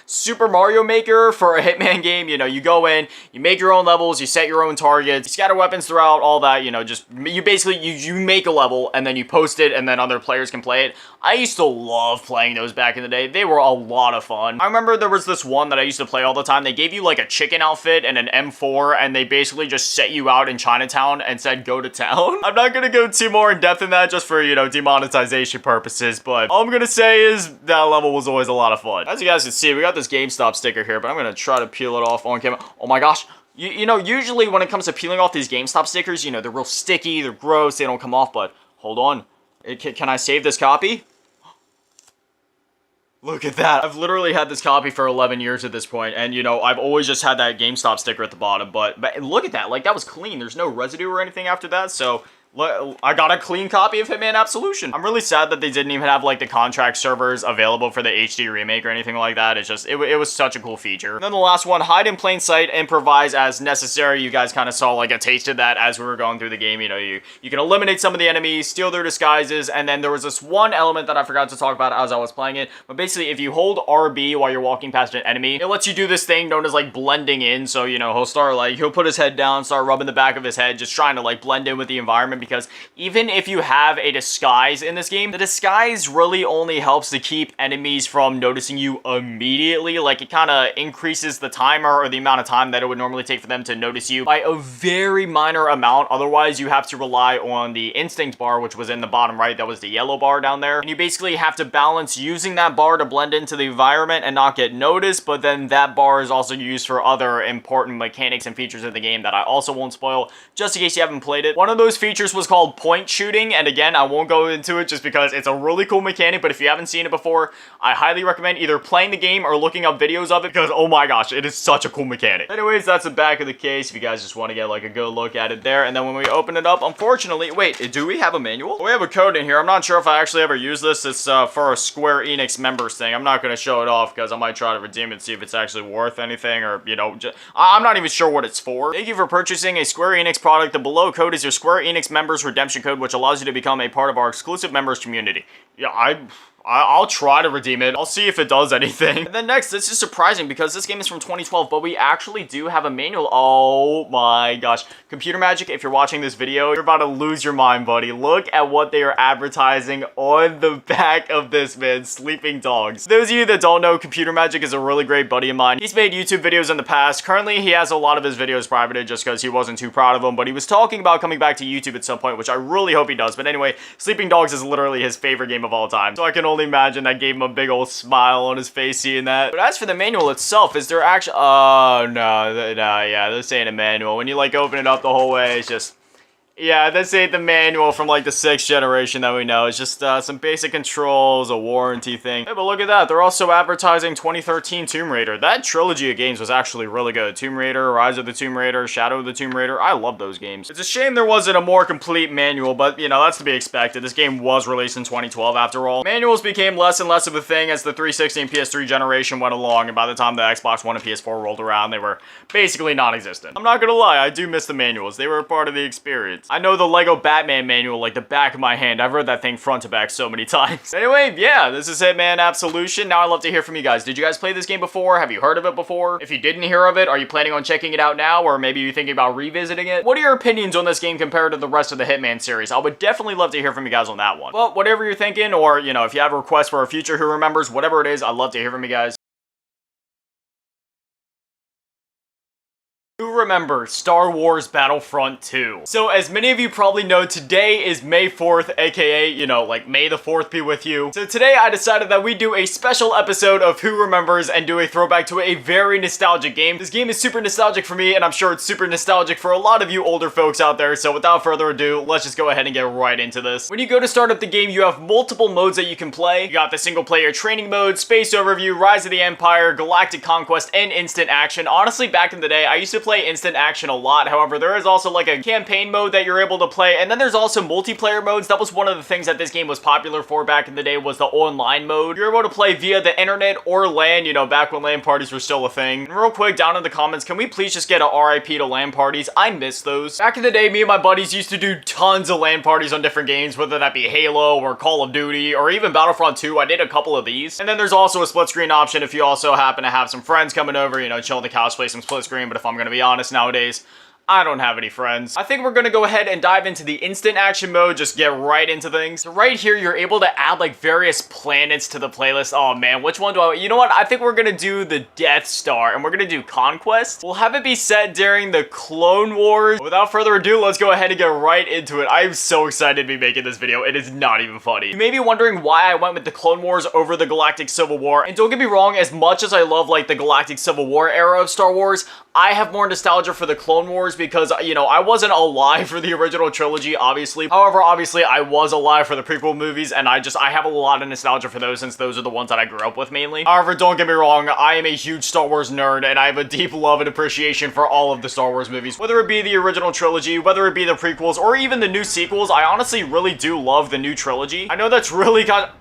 Super Mario Maker for a Hitman game. You know, you go in, you make your own levels, you set your own targets, you scatter weapons throughout, all that, you know, just, you basically, you make a level and then you post it and then other players can play it. I used to love playing those back in the day. They were a lot of fun. I remember there was this one that I used to play all the time. They gave you like a chicken outfit and an M4, and they basically just set you out in Chinatown and said, go to town. I'm not gonna go too more in depth in that just for, you know, demonetization purposes, but all I'm gonna say is that level was always a lot of fun. As you guys can see, we got this GameStop sticker here, but I'm gonna try to peel it off on camera. Oh my gosh. You know, usually when it comes to peeling off these GameStop stickers, you know, they're real sticky, they're gross, they don't come off, but hold on. Can I save this copy? Look at that. I've literally had this copy for 11 years at this point, and, you know, I've always just had that GameStop sticker at the bottom, but look at that. Like, that was clean. There's no residue or anything after that, so I got a clean copy of Hitman Absolution. I'm really sad that they didn't even have like the contract servers available for the HD remake or anything like that. It's just, it was such a cool feature. And then the last one, hide in plain sight, improvise as necessary. You guys kind of saw like a taste of that as we were going through the game. You know, you can eliminate some of the enemies, steal their disguises, and then there was this one element that I forgot to talk about as I was playing it. But basically, if you hold RB while you're walking past an enemy, it lets you do this thing known as like blending in. So, you know, he'll put his head down, start rubbing the back of his head, just trying to like blend in with the environment, because even if you have a disguise in this game, the disguise really only helps to keep enemies from noticing you immediately. Like, it kind of increases the timer or the amount of time that it would normally take for them to notice you by a very minor amount. Otherwise, you have to rely on the instinct bar, which was in the bottom right. That was the yellow bar down there. And you basically have to balance using that bar to blend into the environment and not get noticed, but then that bar is also used for other important mechanics and features of the game that I also won't spoil, just in case you haven't played it. One of those features this was called point shooting, and again, I won't go into it just because it's a really cool mechanic, but if you haven't seen it before, I highly recommend either playing the game or looking up videos of it because, oh my gosh, it is such a cool mechanic. Anyways, that's the back of the case if you guys just want to get like a good look at it there, and then when we open it up, unfortunately, wait, do we have a manual? We have a code in here. I'm not sure if I actually ever use this. It's for a Square Enix members thing. I'm not going to show it off because I might try to redeem it and see if it's actually worth anything, or, you know, I'm not even sure what it's for. Thank you for purchasing a Square Enix product. The below code is your Square Enix members redemption code, which allows you to become a part of our exclusive members community. Yeah, I'll try to redeem it. I'll see if it does anything. And then next, this is surprising because this game is from 2012, but we actually do have a manual. Oh my gosh. Computer Magic, if you're watching this video, you're about to lose your mind, buddy. Look at what they are advertising on the back of this, man. Sleeping Dogs. Those of you that don't know, Computer Magic is a really great buddy of mine. He's made YouTube videos in the past. Currently, he has a lot of his videos privated just because he wasn't too proud of them, but he was talking about coming back to YouTube at some point, which I really hope he does. But anyway, Sleeping Dogs is literally his favorite game of all time. So I can only imagine that gave him a big old smile on his face seeing that. But as for the manual itself, is there actually... Oh, no, yeah, this ain't a manual. When you, like, open it up the whole way, it's just... Yeah, this ain't the manual from, like, the 6th generation that we know. It's just some basic controls, a warranty thing. Hey, but look at that. They're also advertising 2013 Tomb Raider. That trilogy of games was actually really good. Tomb Raider, Rise of the Tomb Raider, Shadow of the Tomb Raider. I love those games. It's a shame there wasn't a more complete manual, but, you know, that's to be expected. This game was released in 2012, after all. Manuals became less and less of a thing as the 360 and PS3 generation went along, and by the time the Xbox One and PS4 rolled around, they were basically non-existent. I'm not gonna lie, I do miss the manuals. They were a part of the experience. I know the Lego Batman manual like the back of my hand. I've read that thing front to back so many times. Anyway, yeah, this is Hitman Absolution. Now I'd love to hear from you guys. Did you guys play this game before? Have you heard of it before? If you didn't hear of it, are you planning on checking it out now? Or maybe you're thinking about revisiting it? What are your opinions on this game compared to the rest of the Hitman series? I would definitely love to hear from you guys on that one. Well, whatever you're thinking, or, you know, if you have a request for a future Who Remembers, whatever it is, I'd love to hear from you guys. Who remembers Star Wars Battlefront 2? So as many of you probably know, today is May 4th, aka, you know, like May the 4th be with you. So today I decided that we do a special episode of Who Remembers and do a throwback to a very nostalgic game. This game is super nostalgic for me, and I'm sure it's super nostalgic for a lot of you older folks out there. So without further ado, let's just go ahead and get right into this. When you go to start up the game, you have multiple modes that you can play. You got the single player training mode, space overview, Rise of the Empire, Galactic Conquest, and instant action. Honestly, back in the day, I used to play instant action a lot. However, there is also like a campaign mode that you're able to play, and then there's also multiplayer modes. That was one of the things that this game was popular for back in the day, was the online mode. You're able to play via the internet or LAN, you know, back when LAN parties were still a thing. And real quick, down in the comments, can we please just get a RIP to LAN parties? I miss those. Back in the day, me and my buddies used to do tons of LAN parties on different games, whether that be Halo or Call of Duty or even Battlefront 2. I did a couple of these. And then there's also a split screen option if you also happen to have some friends coming over, you know, chill on the couch, play some split screen. But if I'm gonna be honest, nowadays, I don't have any friends. I think we're gonna go ahead and dive into the instant action mode, just get right into things. So right here, you're able to add like various planets to the playlist. Oh man, which one do I, you know what? I think we're gonna do the Death Star, and we're gonna do Conquest. We'll have it be set during the Clone Wars. Without further ado, let's go ahead and get right into it. I'm so excited to be making this video. It is not even funny. You may be wondering why I went with the Clone Wars over the Galactic Civil War, and don't get me wrong, as much as I love like the Galactic Civil War era of Star Wars, I have more nostalgia for the Clone Wars because, you know, I wasn't alive for the original trilogy, obviously. However, obviously, I was alive for the prequel movies, and I have a lot of nostalgia for those since those are the ones that I grew up with mainly. However, don't get me wrong, I am a huge Star Wars nerd, and I have a deep love and appreciation for all of the Star Wars movies. Whether it be the original trilogy, whether it be the prequels, or even the new sequels, I honestly really do love the new trilogy. I know that's really kind of...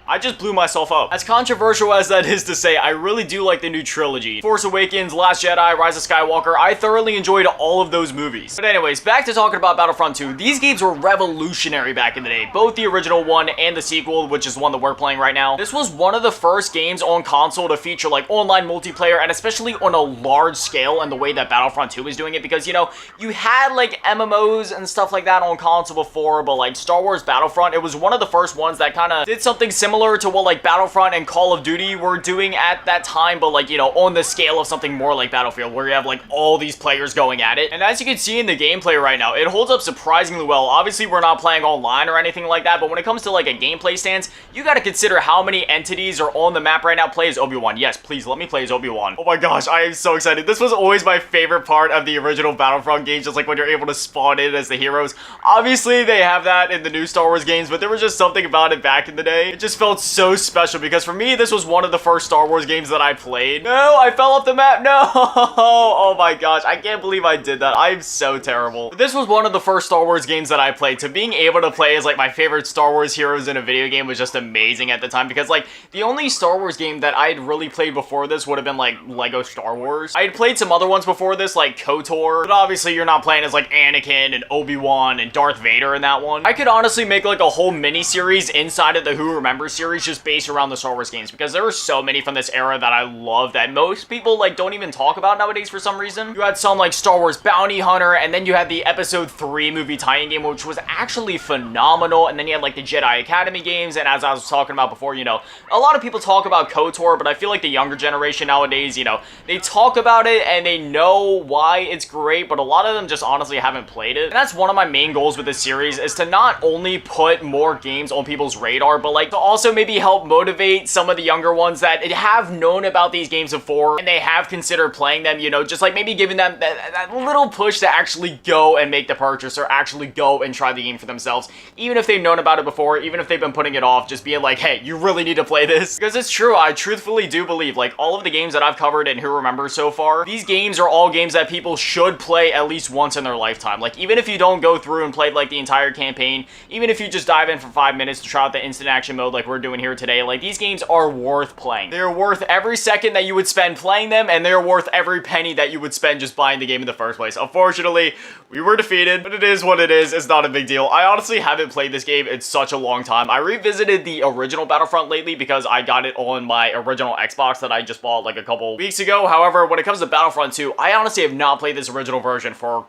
I just blew myself up. As controversial as that is to say, I really do like the new trilogy. Force Awakens, Last Jedi, Rise of Skywalker, I thoroughly enjoyed all of those movies. But anyways, back to talking about Battlefront 2. These games were revolutionary back in the day. Both the original one and the sequel, which is one that we're playing right now. This was one of the first games on console to feature like online multiplayer, and especially on a large scale in the way that Battlefront 2 is doing it, because, you know, you had like MMOs and stuff like that on console before, but like Star Wars Battlefront, it was one of the first ones that kind of did something similar similar to what like Battlefront and Call of Duty were doing at that time, but like, you know, on the scale of something more like Battlefield, where you have like all these players going at it. And as you can see in the gameplay right now, it holds up surprisingly well. Obviously, we're not playing online or anything like that, but when it comes to like a gameplay stance, you gotta consider how many entities are on the map right now. Play as Obi-Wan. Yes, please let me play as Obi-Wan. Oh my gosh, I am so excited. This was always my favorite part of the original Battlefront games, just like when you're able to spawn in as the heroes. Obviously, they have that in the new Star Wars games, but there was just something about it back in the day. It just felt so special because for me, this was one of the first Star Wars games that I played. No, I fell off the map. No. Oh my gosh, I can't believe I did that. I'm so terrible. But this was one of the first Star Wars games that I played, so being able to play as like my favorite Star Wars heroes in a video game was just amazing at the time, because like the only Star Wars game that I had really played before this would have been like Lego Star Wars. I had played some other ones before this, like KOTOR, but obviously you're not playing as like Anakin and Obi-Wan and Darth Vader in that one. I could honestly make like a whole mini-series inside of the Who Remembers series just based around the Star Wars games, because there were so many from this era that I love that most people like don't even talk about nowadays for some reason. You had some like Star Wars Bounty Hunter, and then you had the Episode 3 movie tie-in game, which was actually phenomenal, and then you had like the Jedi Academy games, and as I was talking about before, you know, a lot of people talk about KOTOR, but I feel like the younger generation nowadays, you know, they talk about it and they know why it's great, but a lot of them just honestly haven't played it. And that's one of my main goals with this series, is to not only put more games on people's radar, but like to also maybe help motivate some of the younger ones that have known about these games before and they have considered playing them, you know, just like maybe giving them that little push to actually go and make the purchase or actually go and try the game for themselves, even if they've known about it before, even if they've been putting it off, just being like, hey, you really need to play this. Because it's true, I truthfully do believe, like, all of the games that I've covered in Who Remembers so far, these games are all games that people should play at least once in their lifetime. Like, even if you don't go through and play, like, the entire campaign, even if you just dive in for 5 minutes to try out the instant action mode like we're doing here today, like, these games are worth playing. They're worth every second that you would spend playing them, and they're worth every penny that you would spend just buying the game in the first place. Unfortunately, we were defeated, but it is what it is. It's not a big deal. I honestly haven't played this game in such a long time. I revisited the original Battlefront lately because I got it on my original Xbox that I just bought like a couple weeks ago. However, when it comes to Battlefront 2, I honestly have not played this original version for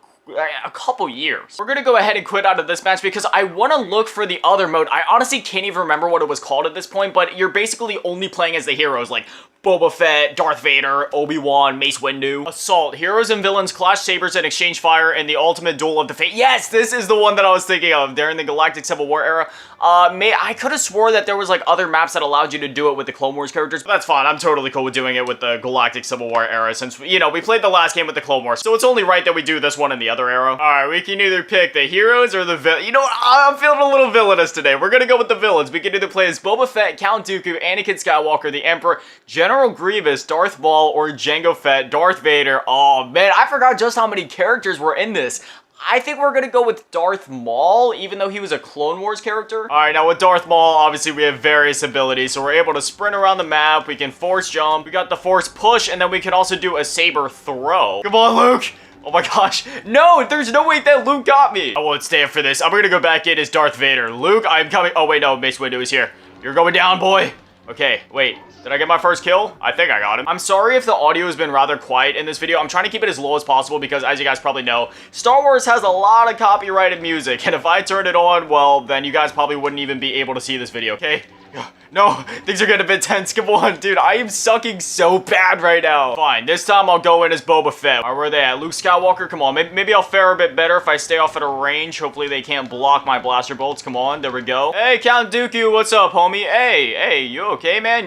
a couple years. We're gonna go ahead and quit out of this match because I want to look for the other mode. I honestly can't even remember what it was called at this point, but you're basically only playing as the heroes, like Boba Fett, Darth Vader, Obi-Wan, Mace Windu. Assault. Heroes and villains clash sabers and exchange fire in the ultimate duel of the fate. Yes, this is the one that I was thinking of during the Galactic Civil War era. I could have swore that there was like other maps that allowed you to do it with the Clone Wars characters, but that's fine. I'm totally cool with doing it with the Galactic Civil War era since, you know, we played the last game with the Clone Wars, so it's only right that we do this one in the other era. Alright, we can either pick the heroes or the villains. You know what? I'm feeling a little villainous today. We're gonna go with the villains. We can either play as Boba Fett, Count Dooku, Anakin Skywalker, the Emperor, General Grievous, Darth Maul, or Jango Fett, Darth Vader. Oh man, I forgot just how many characters were in this. I think we're gonna go with Darth Maul, even though he was a Clone Wars character. Alright, now with Darth Maul, obviously we have various abilities, so we're able to sprint around the map, we can force jump, we got the force push, and then we can also do a saber throw. Come on, Luke! Oh my gosh. No, there's no way that Luke got me. I won't stand for this. I'm gonna go back in as Darth Vader. Luke, I'm coming. Oh wait, no, Mace Windu is here. You're going down, boy. Okay, wait. Did I get my first kill? I think I got him. I'm sorry if the audio has been rather quiet in this video. I'm trying to keep it as low as possible because, as you guys probably know, Star Wars has a lot of copyrighted music, and if I turn it on, well, then you guys probably wouldn't even be able to see this video, okay? No, things are getting a bit tense. Come on, dude. I am sucking so bad right now. Fine, this time I'll go in as Boba Fett. All right, where are they at? Luke Skywalker, come on. Maybe I'll fare a bit better if I stay off at a range. Hopefully they can't block my blaster bolts. Come on, there we go. Hey, Count Dooku, what's up, homie? Hey, you okay, man?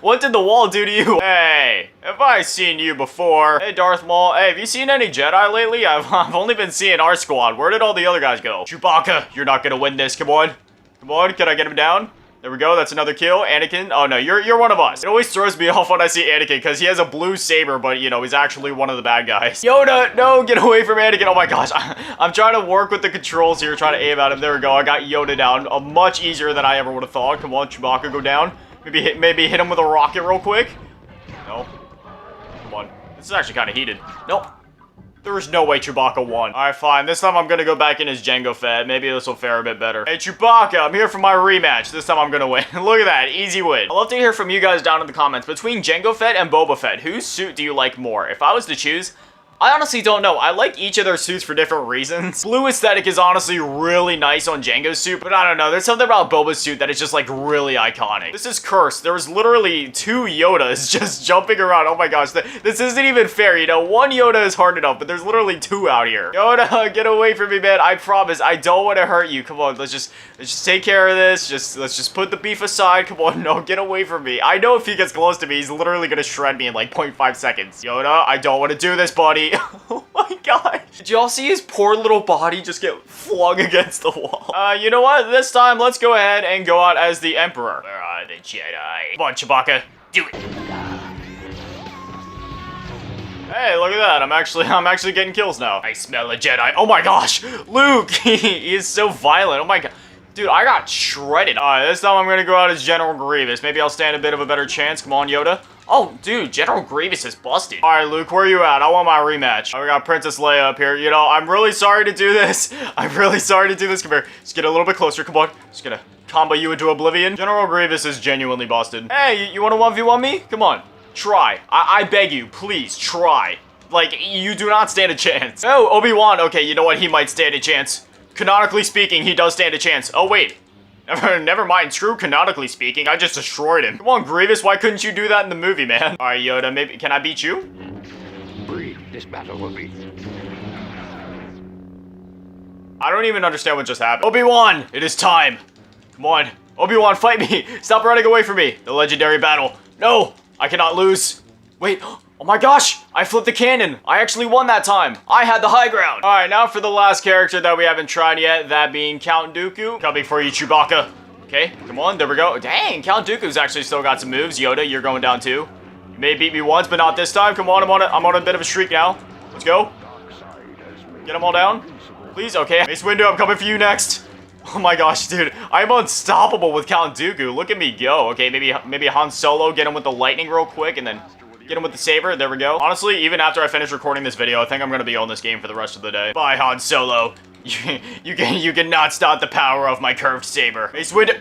What did the wall do to you? Hey, have I seen you before? Hey, Darth Maul. Hey, have you seen any Jedi lately? I've only been seeing our squad. Where did all the other guys go? Chewbacca, you're not gonna win this. Come on. Come on, can I get him down? There we go, that's another kill. Anakin, oh no, you're one of us. It always throws me off when I see Anakin, because he has a blue saber, but, you know, he's actually one of the bad guys. Yoda, no, get away from Anakin. Oh my gosh, I'm trying to work with the controls here, trying to aim at him. There we go, I got Yoda down. Much easier than I ever would have thought. Come on, Chewbacca, go down. Maybe hit him with a rocket real quick. No. Come on. This is actually kind of heated. Nope. There's no way Chewbacca won. Alright, fine. This time I'm gonna go back in as Jango Fett. Maybe this will fare a bit better. Hey, Chewbacca, I'm here for my rematch. This time I'm gonna win. Look at that. Easy win. I'd love to hear from you guys down in the comments. Between Jango Fett and Boba Fett, whose suit do you like more? If I was to choose, I honestly don't know. I like each of their suits for different reasons. Blue aesthetic is honestly really nice on Jango's suit, but I don't know. There's something about Boba's suit that is just like really iconic. This is cursed. There was literally 2 Yodas just jumping around. Oh my gosh, this isn't even fair. You know, 1 Yoda is hard enough, but there's literally 2 out here. Yoda, get away from me, man. I promise, I don't want to hurt you. Come on, let's just take care of this. Let's just put the beef aside. Come on, no, get away from me. I know if he gets close to me, he's literally gonna shred me in like 0.5 seconds. Yoda, I don't want to do this, buddy. Oh my gosh. Did y'all see his poor little body just get flung against the wall? You know what? This time, let's go ahead and go out as the Emperor. Where are the Jedi? Come on, Chewbacca. Do it. Hey, look at that. I'm actually getting kills now. I smell a Jedi. Oh my gosh. Luke, he is so violent. Oh my god. Dude, I got shredded. Alright, this time I'm gonna go out as General Grievous. Maybe I'll stand a bit of a better chance. Come on, Yoda. Oh, dude, General Grievous is busted. Alright, Luke, where you at? I want my rematch. Oh, we got Princess Leia up here. You know, I'm really sorry to do this. I'm really sorry to do this. Come here. Just get a little bit closer. Come on. Just gonna combo you into oblivion. General Grievous is genuinely busted. Hey, you wanna 1v1 me? Come on. Try. I beg you, please, try. Like, you do not stand a chance. Oh, Obi-Wan. Okay, you know what? He might stand a chance. Canonically speaking, he does stand a chance. Oh, wait. Never mind. True, canonically speaking, I just destroyed him. Come on, Grievous. Why couldn't you do that in the movie, man? All right, Yoda, maybe... Can I beat you? This battle will be... I don't even understand what just happened. Obi-Wan, it is time. Come on. Obi-Wan, fight me. Stop running away from me. The legendary battle. No, I cannot lose. Wait. Oh my gosh, I flipped the cannon. I actually won that time. I had the high ground. All right, now for the last character that we haven't tried yet, that being Count Dooku. Coming for you, Chewbacca. Okay, come on, there we go. Dang, Count Dooku's actually still got some moves. Yoda, you're going down too. You may beat me once, but not this time. Come on, I'm on a bit of a streak now. Let's go. Get them all down. Please, okay. Mace Windu, I'm coming for you next. Oh my gosh, dude. I'm unstoppable with Count Dooku. Look at me go. Okay, maybe Han Solo, get him with the lightning real quick, and then... Get him with the saber. There we go. Honestly, even after I finish recording this video, I think I'm going to be on this game for the rest of the day. Bye, Han Solo. You cannot stop the power of my curved saber. Mace Windu...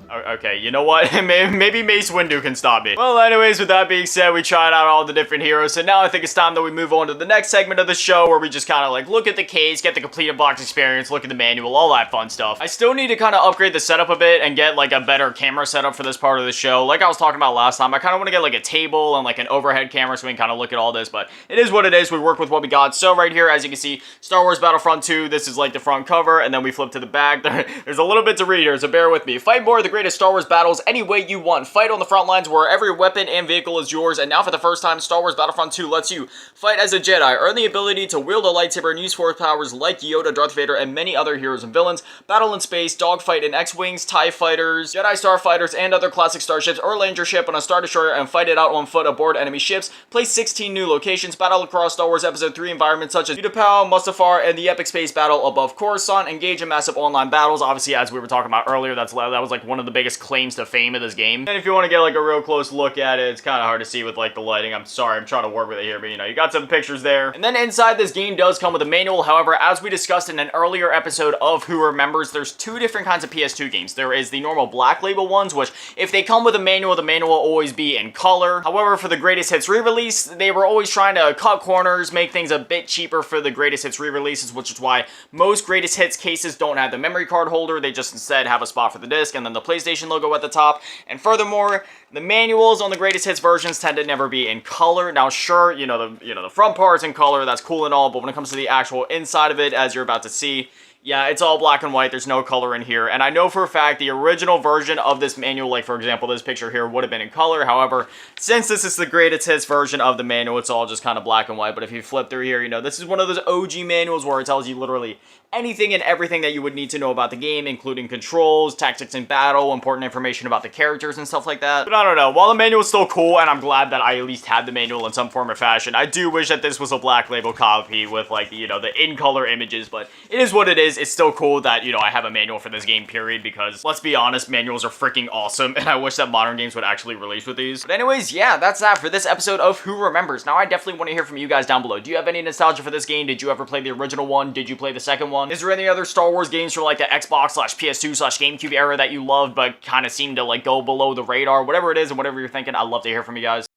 Okay, you know what? Maybe Mace Windu can stop me. Well, anyways, with that being said, we tried out all the different heroes, so now I think it's time that we move on to the next segment of the show, where we just kind of like look at the case, get the complete unbox experience, look at the manual, all that fun stuff. I still need to kind of upgrade the setup a bit and get like a better camera setup for this part of the show. Like I was talking about last time, I kind of want to get like a table and like an overhead camera so we can kind of look at all this, but it is what it is. We work with what we got. So right here, as you can see, Star Wars Battlefront 2, this is like the front cover, and then we flip to the back. There's a little bit to read here, so bear with me. Fight more of the greatest Star Wars battles any way you want. Fight on the front lines where every weapon and vehicle is yours. And now for the first time, Star Wars Battlefront 2 lets you fight as a Jedi, earn the ability to wield a lightsaber and use force powers like Yoda, Darth Vader, and many other heroes and villains. Battle in space, dogfight in X-Wings, TIE fighters, Jedi starfighters, and other classic starships, or land your ship on a Star Destroyer and fight it out on foot aboard enemy ships. Play 16 new locations, battle across Star Wars Episode 3 environments such as Utapau, Mustafar, and the epic space battle above Coruscant. Engage in massive online battles. Obviously, as we were talking about earlier, that was like one of the biggest claims to fame of this game. And if you want to get like a real close look at it, it's kind of hard to see with like the lighting. I'm sorry, I'm trying to work with it here, but you know, you got some pictures there. And then inside this game does come with a manual. However, as we discussed in an earlier episode of Who Remembers, there's 2 different kinds of PS2 games. There is the normal black label ones, which if they come with a manual, the manual will always be in color. However, for the Greatest Hits re-release, they were always trying to cut corners, make things a bit cheaper for the Greatest Hits re-releases, which is why most Greatest Hits cases don't have the memory card holder. They just instead have a spot for the disc and then the PlayStation logo at the top. And furthermore, the manuals on the Greatest Hits versions tend to never be in color. Now, sure, the front part's in color, that's cool and all, but when it comes to the actual inside of it, as you're about to see, yeah, it's all black and white. There's no color in here. And I know for a fact the original version of this manual, like for example, this picture here would have been in color. However, since this is the Greatest Hits version of the manual, it's all just kind of black and white. But if you flip through here, this is one of those OG manuals where it tells you literally anything and everything that you would need to know about the game, including controls, tactics in battle, important information about the characters and stuff like that. But I don't know, while the manual is still cool, and I'm glad that I at least had the manual in some form or fashion, I do wish that this was a black label copy with like, the in-color images, but it is what it is. It's still cool that, I have a manual for this game, period, because let's be honest, manuals are freaking awesome, and I wish that modern games would actually release with these. But anyways, yeah, that's that for this episode of Who Remembers. Now, I definitely want to hear from you guys down below. Do you have any nostalgia for this game? Did you ever play the original one? Did you play the second one? Is there any other Star Wars games from like the Xbox/PS2/GameCube era that you loved but kind of seemed to like go below the radar? Whatever it is and whatever you're thinking, I'd love to hear from you guys.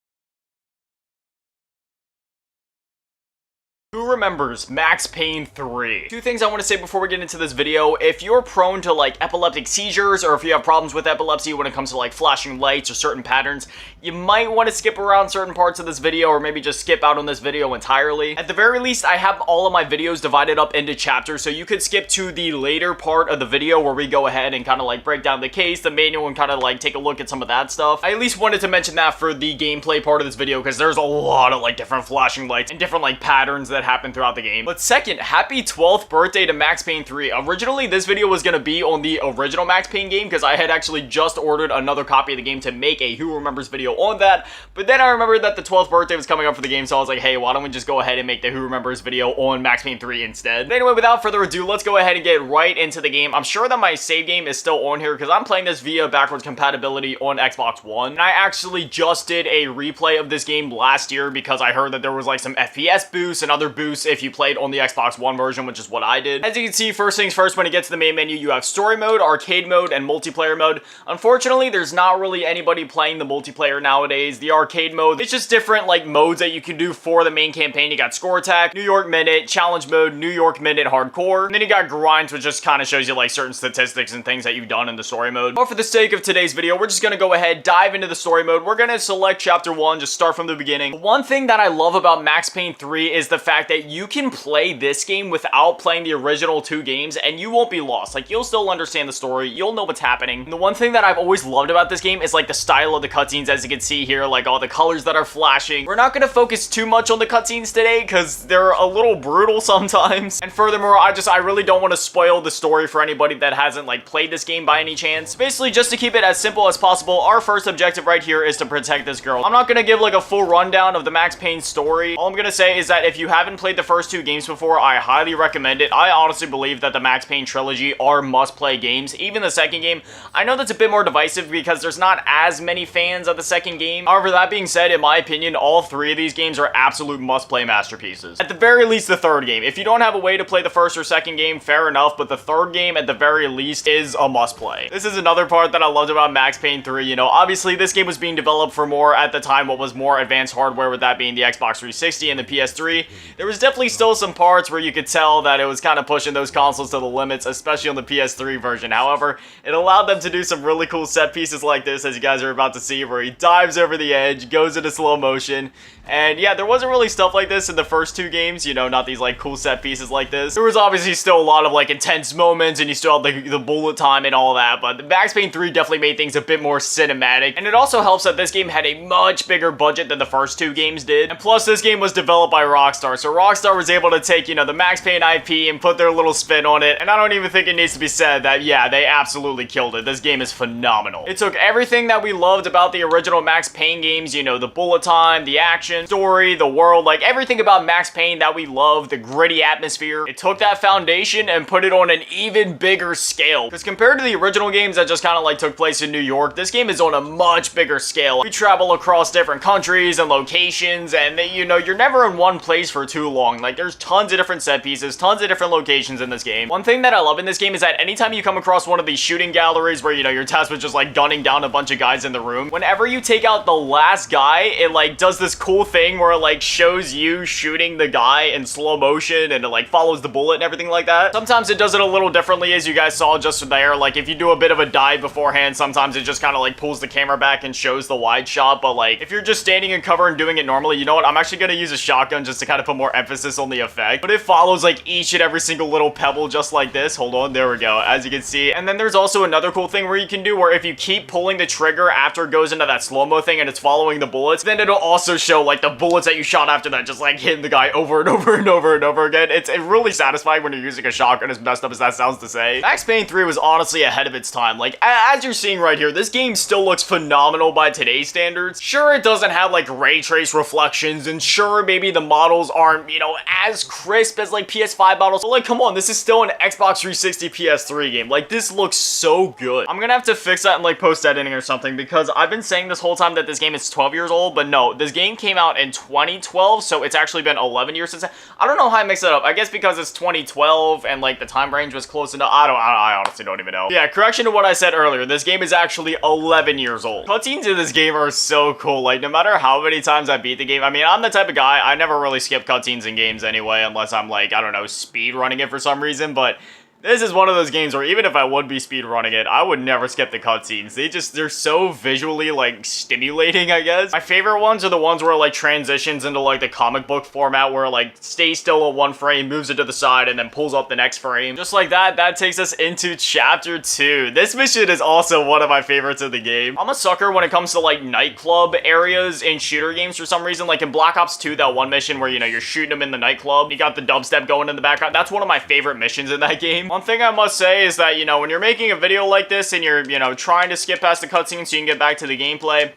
Who remembers Max Payne 3? Two things I want to say before we get into this video. If you're prone to like epileptic seizures, or if you have problems with epilepsy when it comes to like flashing lights or certain patterns, you might want to skip around certain parts of this video, or maybe just skip out on this video entirely. At the very least, I have all of my videos divided up into chapters, so you could skip to the later part of the video where we go ahead and kind of like break down the case, the manual, and kind of like take a look at some of that stuff. I at least wanted to mention that for the gameplay part of this video, because there's a lot of like different flashing lights and different like patterns that happen throughout the game. But second, happy 12th birthday to Max Payne 3. Originally, this video was going to be on the original Max Payne game, because I had actually just ordered another copy of the game to make a Who Remembers video on that. But then I remembered that the 12th birthday was coming up for the game, so I was like, hey, why don't we just go ahead and make the Who Remembers video on Max Payne 3 instead? But anyway, without further ado, let's go ahead and get right into the game. I'm sure that my save game is still on here, because I'm playing this via backwards compatibility on Xbox One. And I actually just did a replay of this game last year, because I heard that there was like some FPS boosts and other boosts if you played on the Xbox One version, which is what I did. As you can see, first things first, when you get to the main menu, you have story mode, arcade mode, and multiplayer mode. Unfortunately, there's not really anybody playing the multiplayer nowadays. The arcade mode, it's just different like modes that you can do for the main campaign. You got score attack, New York minute, challenge mode, New York minute hardcore, and then you got grinds, which just kind of shows you like certain statistics and things that you've done in the story mode. But for the sake of today's video, we're just gonna go ahead, dive into the story mode. We're gonna select chapter 1, just start from the beginning. One thing that I love about Max Payne 3 is the fact that you can play this game without playing the original 2 games, and you won't be lost. Like, you'll still understand the story, you'll know what's happening. And the one thing that I've always loved about this game is like the style of the cutscenes, as you can see here, like all the colors that are flashing. We're not gonna focus too much on the cutscenes today, because they're a little brutal sometimes. And furthermore, I really don't want to spoil the story for anybody that hasn't like played this game by any chance. Basically, just to keep it as simple as possible, our first objective right here is to protect this girl. I'm not gonna give like a full rundown of the Max Payne story. All I'm gonna say is that if you haven't played the first 2 games before, I highly recommend it. I honestly believe that the Max Payne trilogy are must-play games. Even the second game, I know that's a bit more divisive because there's not as many fans of the second game. However, that being said, in my opinion, all 3 of these games are absolute must-play masterpieces. At the very least, the third game. If you don't have a way to play the first or second game, fair enough, but the third game, at the very least, is a must-play. This is another part that I loved about Max Payne 3. You know, obviously, this game was being developed for more, at the time, what was more advanced hardware, with that being the Xbox 360 and the PS3. There was definitely still some parts where you could tell that it was kind of pushing those consoles to the limits, especially on the PS3 version. However, it allowed them to do some really cool set pieces like this, as you guys are about to see, where he dives over the edge, goes into slow motion. And yeah, there wasn't really stuff like this in the first 2 games, you know, not these like cool set pieces like this. There was obviously still a lot of like intense moments, and you still had the bullet time and all that, but the Max Payne 3 definitely made things a bit more cinematic. And it also helps that this game had a much bigger budget than the first 2 games did. And plus, this game was developed by Rockstar, so Rockstar was able to take, you know, the Max Payne IP and put their little spin on it. And I don't even think it needs to be said that, yeah, they absolutely killed it. This game is phenomenal. It took everything that we loved about the original Max Payne games, you know, the bullet time, the action, story, the world, like everything about Max Payne that we loved, the gritty atmosphere. It took that foundation and put it on an even bigger scale. Because compared to the original games that just kind of like took place in New York, this game is on a much bigger scale. We travel across different countries and locations, and you know, you're never in one place for too long. Like, there's tons of different set pieces, tons of different locations in this game. One thing that I love in this game is that anytime you come across one of these shooting galleries where, you know, you're tasked with just like gunning down a bunch of guys in the room, whenever you take out the last guy, it like does this cool thing where it like shows you shooting the guy in slow motion, and it like follows the bullet and everything like that. Sometimes it does it a little differently, as you guys saw just there. Like, if you do a bit of a dive beforehand, sometimes it just kind of like pulls the camera back and shows the wide shot. But like, if you're just standing in cover and doing it normally, you know what, I'm actually gonna use a shotgun just to kind of put more emphasis on the effect. But it follows like each and every single little pebble just like this. Hold on, there we go, as you can see. And then there's also another cool thing where you can do where if you keep pulling the trigger after it goes into that slow-mo thing and it's following the bullets, then it'll also show like the bullets that you shot after that just like hitting the guy over and over and over and over again. It's really satisfying when you're using a shotgun, as messed up as that sounds to say. Max Payne 3 was honestly ahead of its time. Like, as you're seeing right here, this game still looks phenomenal by today's standards. Sure, it doesn't have like ray trace reflections, and sure, maybe the models aren't, you know, as crisp as like PS5 models, but like, come on, this is still an Xbox 360 PS3 game. Like, this looks so good. I'm gonna have to fix that in like post-editing or something, because I've been saying this whole time that this game is 12 years old, but no, this game came out in 2012, so it's actually been 11 years since. I don't know how I mixed that up. I guess because it's 2012 and like the time range was close enough. I honestly don't even know. Yeah, correction to what I said earlier, this game is actually 11 years old. Cutscenes in this game are so cool. Like, no matter how many times I beat the game, I mean, I'm the type of guy, I never really skip cutscenes cutscenes in games anyway, unless I'm like, I don't know, speed running it for some reason, but this is one of those games where even if I would be speed running it, I would never skip the cutscenes. They're so visually, like, stimulating, I guess. My favorite ones are the ones where it, like, transitions into, like, the comic book format where it, like, stays still at one frame, moves it to the side, and then pulls up the next frame. Just like that, that takes us into Chapter 2. This mission is also one of my favorites of the game. I'm a sucker when it comes to, like, nightclub areas in shooter games for some reason. Like, in Black Ops 2, that one mission where, you know, you're shooting them in the nightclub, you got the dubstep going in the background. That's one of my favorite missions in that game. One thing I must say is that, you know, when you're making a video like this and you're, you know, trying to skip past the cutscene so you can get back to the gameplay,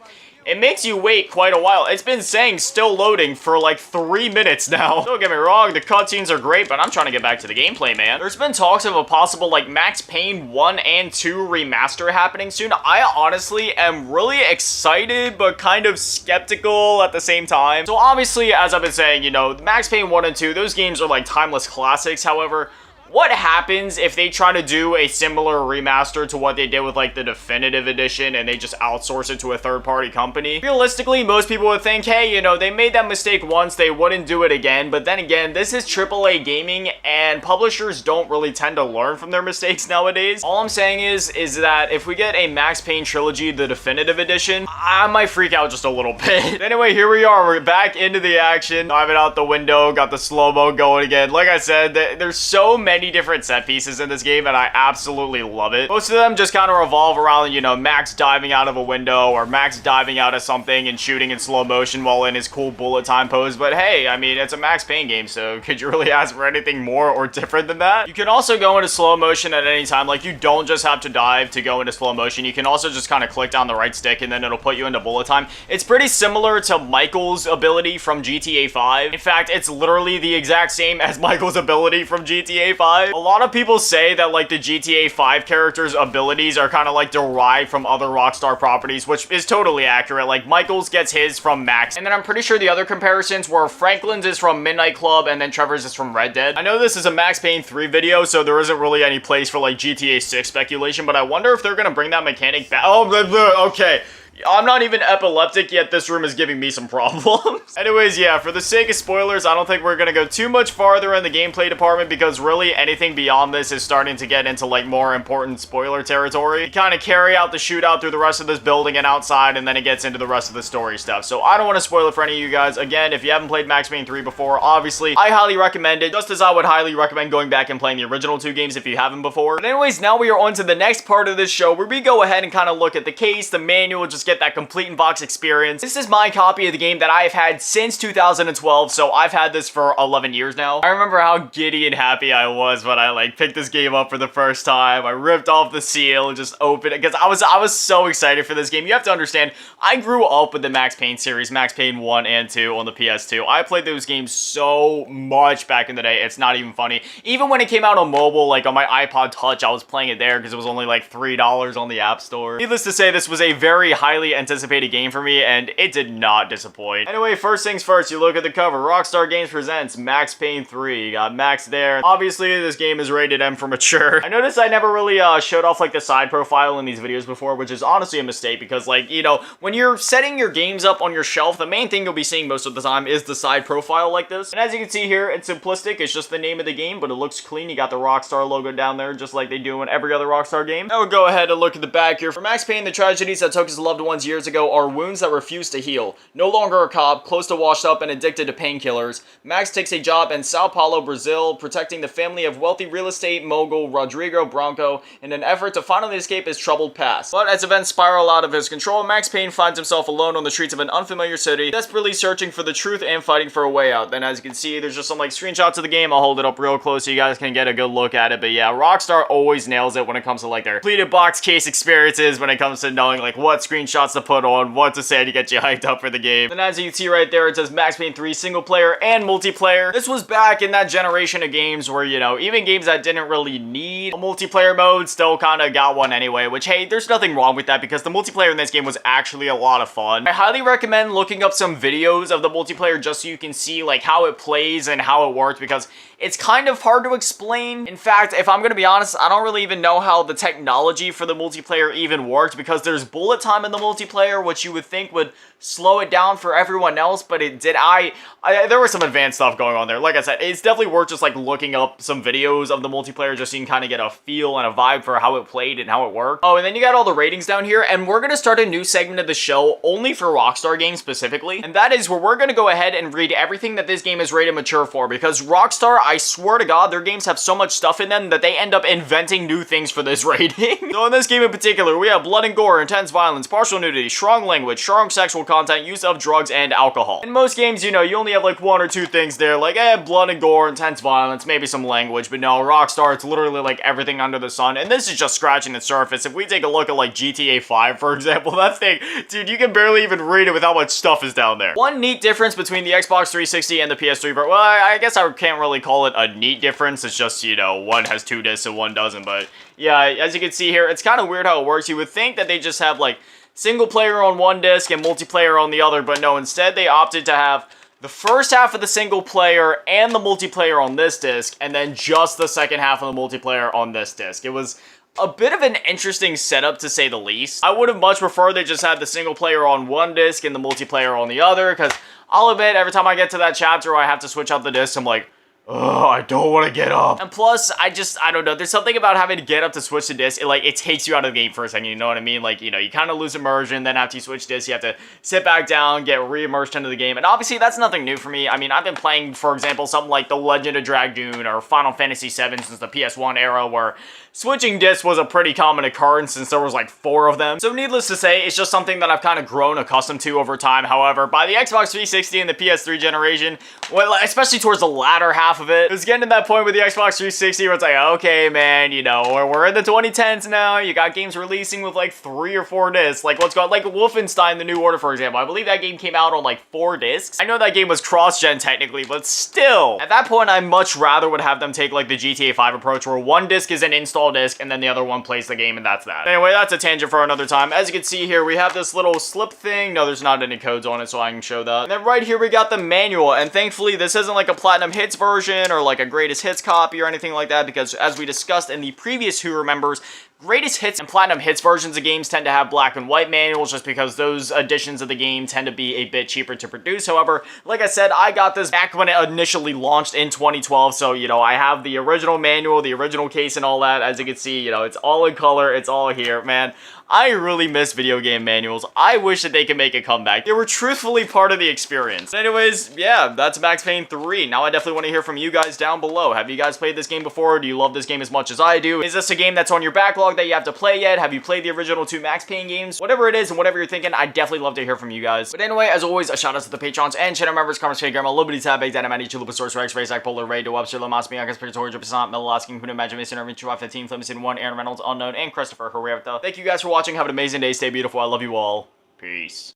it makes you wait quite a while. It's been saying still loading for like 3 minutes now. Don't get me wrong, the cutscenes are great, but I'm trying to get back to the gameplay, man. There's been talks of a possible like Max Payne 1 and 2 remaster happening soon. I honestly am really excited, but kind of skeptical at the same time. So obviously, as I've been saying, you know, Max Payne 1 and 2, those games are like timeless classics. However, what happens if they try to do a similar remaster to what they did with like the definitive edition and they just outsource it to a third-party company? Realistically, most people would think, hey, you know, they made that mistake once, they wouldn't do it again. But then again, this is AAA gaming and publishers don't really tend to learn from their mistakes nowadays. All I'm saying is that if we get a Max Payne trilogy, the definitive edition, I might freak out just a little bit. Anyway, here we are. We're back into the action. Diving out the window, got the slow-mo going again. Like I said, there's so many different set pieces in this game and I absolutely love it. Most of them just kind of revolve around, you know, Max diving out of a window or Max diving out of something and shooting in slow motion while in his cool bullet time pose. But hey, I mean, it's a Max Payne game, so could you really ask for anything more or different than that? You can also go into slow motion at any time. Like, you don't just have to dive to go into slow motion. You can also just kind of click down the right stick and then it'll put you into bullet time. It's pretty similar to Michael's ability from GTA 5. In fact, it's literally the exact same as Michael's ability from GTA 5. A lot of people say that like the GTA 5 characters' abilities are kind of like derived from other Rockstar properties, which is totally accurate. Like Michael's gets his from Max, and then I'm pretty sure the other comparisons were Franklin's is from Midnight Club and then Trevor's is from Red Dead. I know this is a Max Payne 3 video, so there isn't really any place for like GTA 6 speculation, but I wonder if they're gonna bring that mechanic back. Oh, okay. I'm not even epileptic yet, this room is giving me some problems. Anyways, yeah, for the sake of spoilers, I don't think we're gonna go too much farther in the gameplay department because really anything beyond this is starting to get into like more important spoiler territory. You kind of carry out the shootout through the rest of this building and outside, and then it gets into the rest of the story stuff. So I don't want to spoil it for any of you guys. Again, if you haven't played Max Payne 3 before, obviously, I highly recommend it, just as I would highly recommend going back and playing the original 2 games if you haven't before. But anyways, now we are on to the next part of this show where we go ahead and kind of look at the case, the manual, just get that complete in-box experience. This is my copy of the game that I've had since 2012, so I've had this for 11 years now. I remember how giddy and happy I was when I like picked this game up for the first time. I ripped off the seal and just opened it because I was so excited for this game. You have to understand, I grew up with the Max Payne series, Max Payne 1 and 2 on the PS2. I played those games so much back in the day, it's not even funny. Even when it came out on mobile, like on my iPod Touch, I was playing it there because it was only like $3 on the App Store. Needless to say, this was a very highly anticipated game for me, and it did not disappoint. Anyway, first things first, you look at the cover. Rockstar Games presents Max Payne 3. You got Max there. Obviously, this game is rated M for mature. I noticed I never really showed off like the side profile in these videos before, which is honestly a mistake because, like, you know, when you're setting your games up on your shelf, the main thing you'll be seeing most of the time is the side profile like this. And as you can see here, it's simplistic. It's just the name of the game, but it looks clean. You got the Rockstar logo down there, just like they do in every other Rockstar game. Now we'll go ahead and look at the back here. For Max Payne, the tragedies that took his loved ones years ago are wounds that refuse to heal. No longer a cop, close to washed up and addicted to painkillers, Max takes a job in Sao Paulo, Brazil, protecting the family of wealthy real estate mogul Rodrigo Branco in an effort to finally escape his troubled past. But as events spiral out of his control, Max Payne finds himself alone on the streets of an unfamiliar city, desperately searching for the truth and fighting for a way out. Then as you can see, there's just some like screenshots of the game. I'll hold it up real close so you guys can get a good look at it. But yeah, Rockstar always nails it when it comes to like their completed box case experiences, when it comes to knowing like what screenshots to put on, what to say to get you hyped up for the game. And as you can see right there, it says Max Payne 3 single player and multiplayer. This was back in that generation of games where, you know, even games that didn't really need a multiplayer mode still kind of got one anyway, which, hey, there's nothing wrong with that because the multiplayer in this game was actually a lot of fun. I highly recommend looking up some videos of the multiplayer just so you can see like how it plays and how it works because it's kind of hard to explain. In fact, if I'm going to be honest, I don't really even know how the technology for the multiplayer even worked because there's bullet time in the multiplayer, which you would think would slow it down for everyone else, but it did. There was some advanced stuff going on there. Like I said, it's definitely worth just like looking up some videos of the multiplayer just so you can kind of get a feel and a vibe for how it played and how it worked. Oh, and then you got all the ratings down here, and we're gonna start a new segment of the show only for Rockstar games specifically, and that is where we're gonna go ahead and read everything that this game is rated mature for, because Rockstar, I swear to God, their games have so much stuff in them that they end up inventing new things for this rating. So in this game in particular, we have blood and gore, intense violence, partial nudity, strong language, strong sexual content, use of drugs, and alcohol. In most games, you know, you only have like 1 or 2 things there, like, blood and gore, intense violence, maybe some language, but no, Rockstar, it's literally like everything under the sun, and this is just scratching the surface. If we take a look at like GTA 5, for example, that thing, dude, you can barely even read it with how much stuff is down there. One neat difference between the Xbox 360 and the PS3, well, I guess I can't really call it a neat difference, it's just, you know, one has 2 discs and one doesn't, but yeah, as you can see here, it's kind of weird how it works. You would think that they just have like single player on one disc and multiplayer on the other, but no, instead they opted to have the first half of the single player and the multiplayer on this disc, and then just the second half of the multiplayer on this disc. It was a bit of an interesting setup, to say the least. I would have much preferred they just had the single player on one disc and the multiplayer on the other, because I'll admit, every time I get to that chapter where I have to switch out the discs, I'm like, oh, I don't want to get up. And plus, I don't know, there's something about having to get up to switch the disc, it takes you out of the game for a second, you know what I mean? Like, you know, you kind of lose immersion, then after you switch discs, you have to sit back down, get re-immersed into the game, and obviously that's nothing new for me. I mean, I've been playing, for example, something like The Legend of Dragoon or Final Fantasy VII since the PS1 era, where switching discs was a pretty common occurrence since there was like 4 of them. So needless to say, it's just something that I've kind of grown accustomed to over time. However, by the Xbox 360 and the PS3 generation, well, especially towards the latter half of it, it was getting to that point with the Xbox 360 where it's like, okay, man, you know, we're in the 2010s now, you got games releasing with like 3 or 4 discs, like what's called, like Wolfenstein The New Order, for example. I believe that game came out on like 4 discs. I know that game was cross-gen technically, but still, at that point, I much rather would have them take like the GTA 5 approach, where one disc is an install disc and then the other one plays the game, and that's that. Anyway, that's a tangent for another time. As you can see here, we have this little slip thing. No, there's not any codes on it, so I can show that. And then right here, we got the manual, and thankfully, this isn't like a Platinum Hits version or like a Greatest Hits copy or anything like that, because as we discussed in the previous Who Remembers, Greatest Hits and Platinum Hits versions of games tend to have black and white manuals just because those editions of the game tend to be a bit cheaper to produce. However, like I said, I got this back when it initially launched in 2012, so, you know, I have the original manual, the original case and all that. As you can see, you know, it's all in color, it's all here. Man, I really miss video game manuals. I wish that they could make a comeback. They were truthfully part of the experience. Anyways, yeah, that's Max Payne 3. Now I definitely want to hear from you guys down below. Have you guys played this game before? Do you love this game as much as I do? Is this a game that's on your backlog that you have to play yet? Have you played the original 2 Max Payne games? Whatever it is and whatever you're thinking, I'd definitely love to hear from you guys. But anyway, as always, a shout out to the patrons and channel members, Carmen's Fake Grandma, Liberty Tab, Big Dad, Matty, Chulupa, Source, Rex, Ray, Zach, Polar, Ray, DeWebster, Lamas, Bianca, Spiritor, Jupissant, Mel, Asking, Kuno, Magic, Mason, Irvin, Chua, 15, Flemington, 1, Aaron Reynolds, Unknown, and Christopher Huerta. Thank you guys for watching. Have an amazing day. Stay beautiful. I love you all. Peace.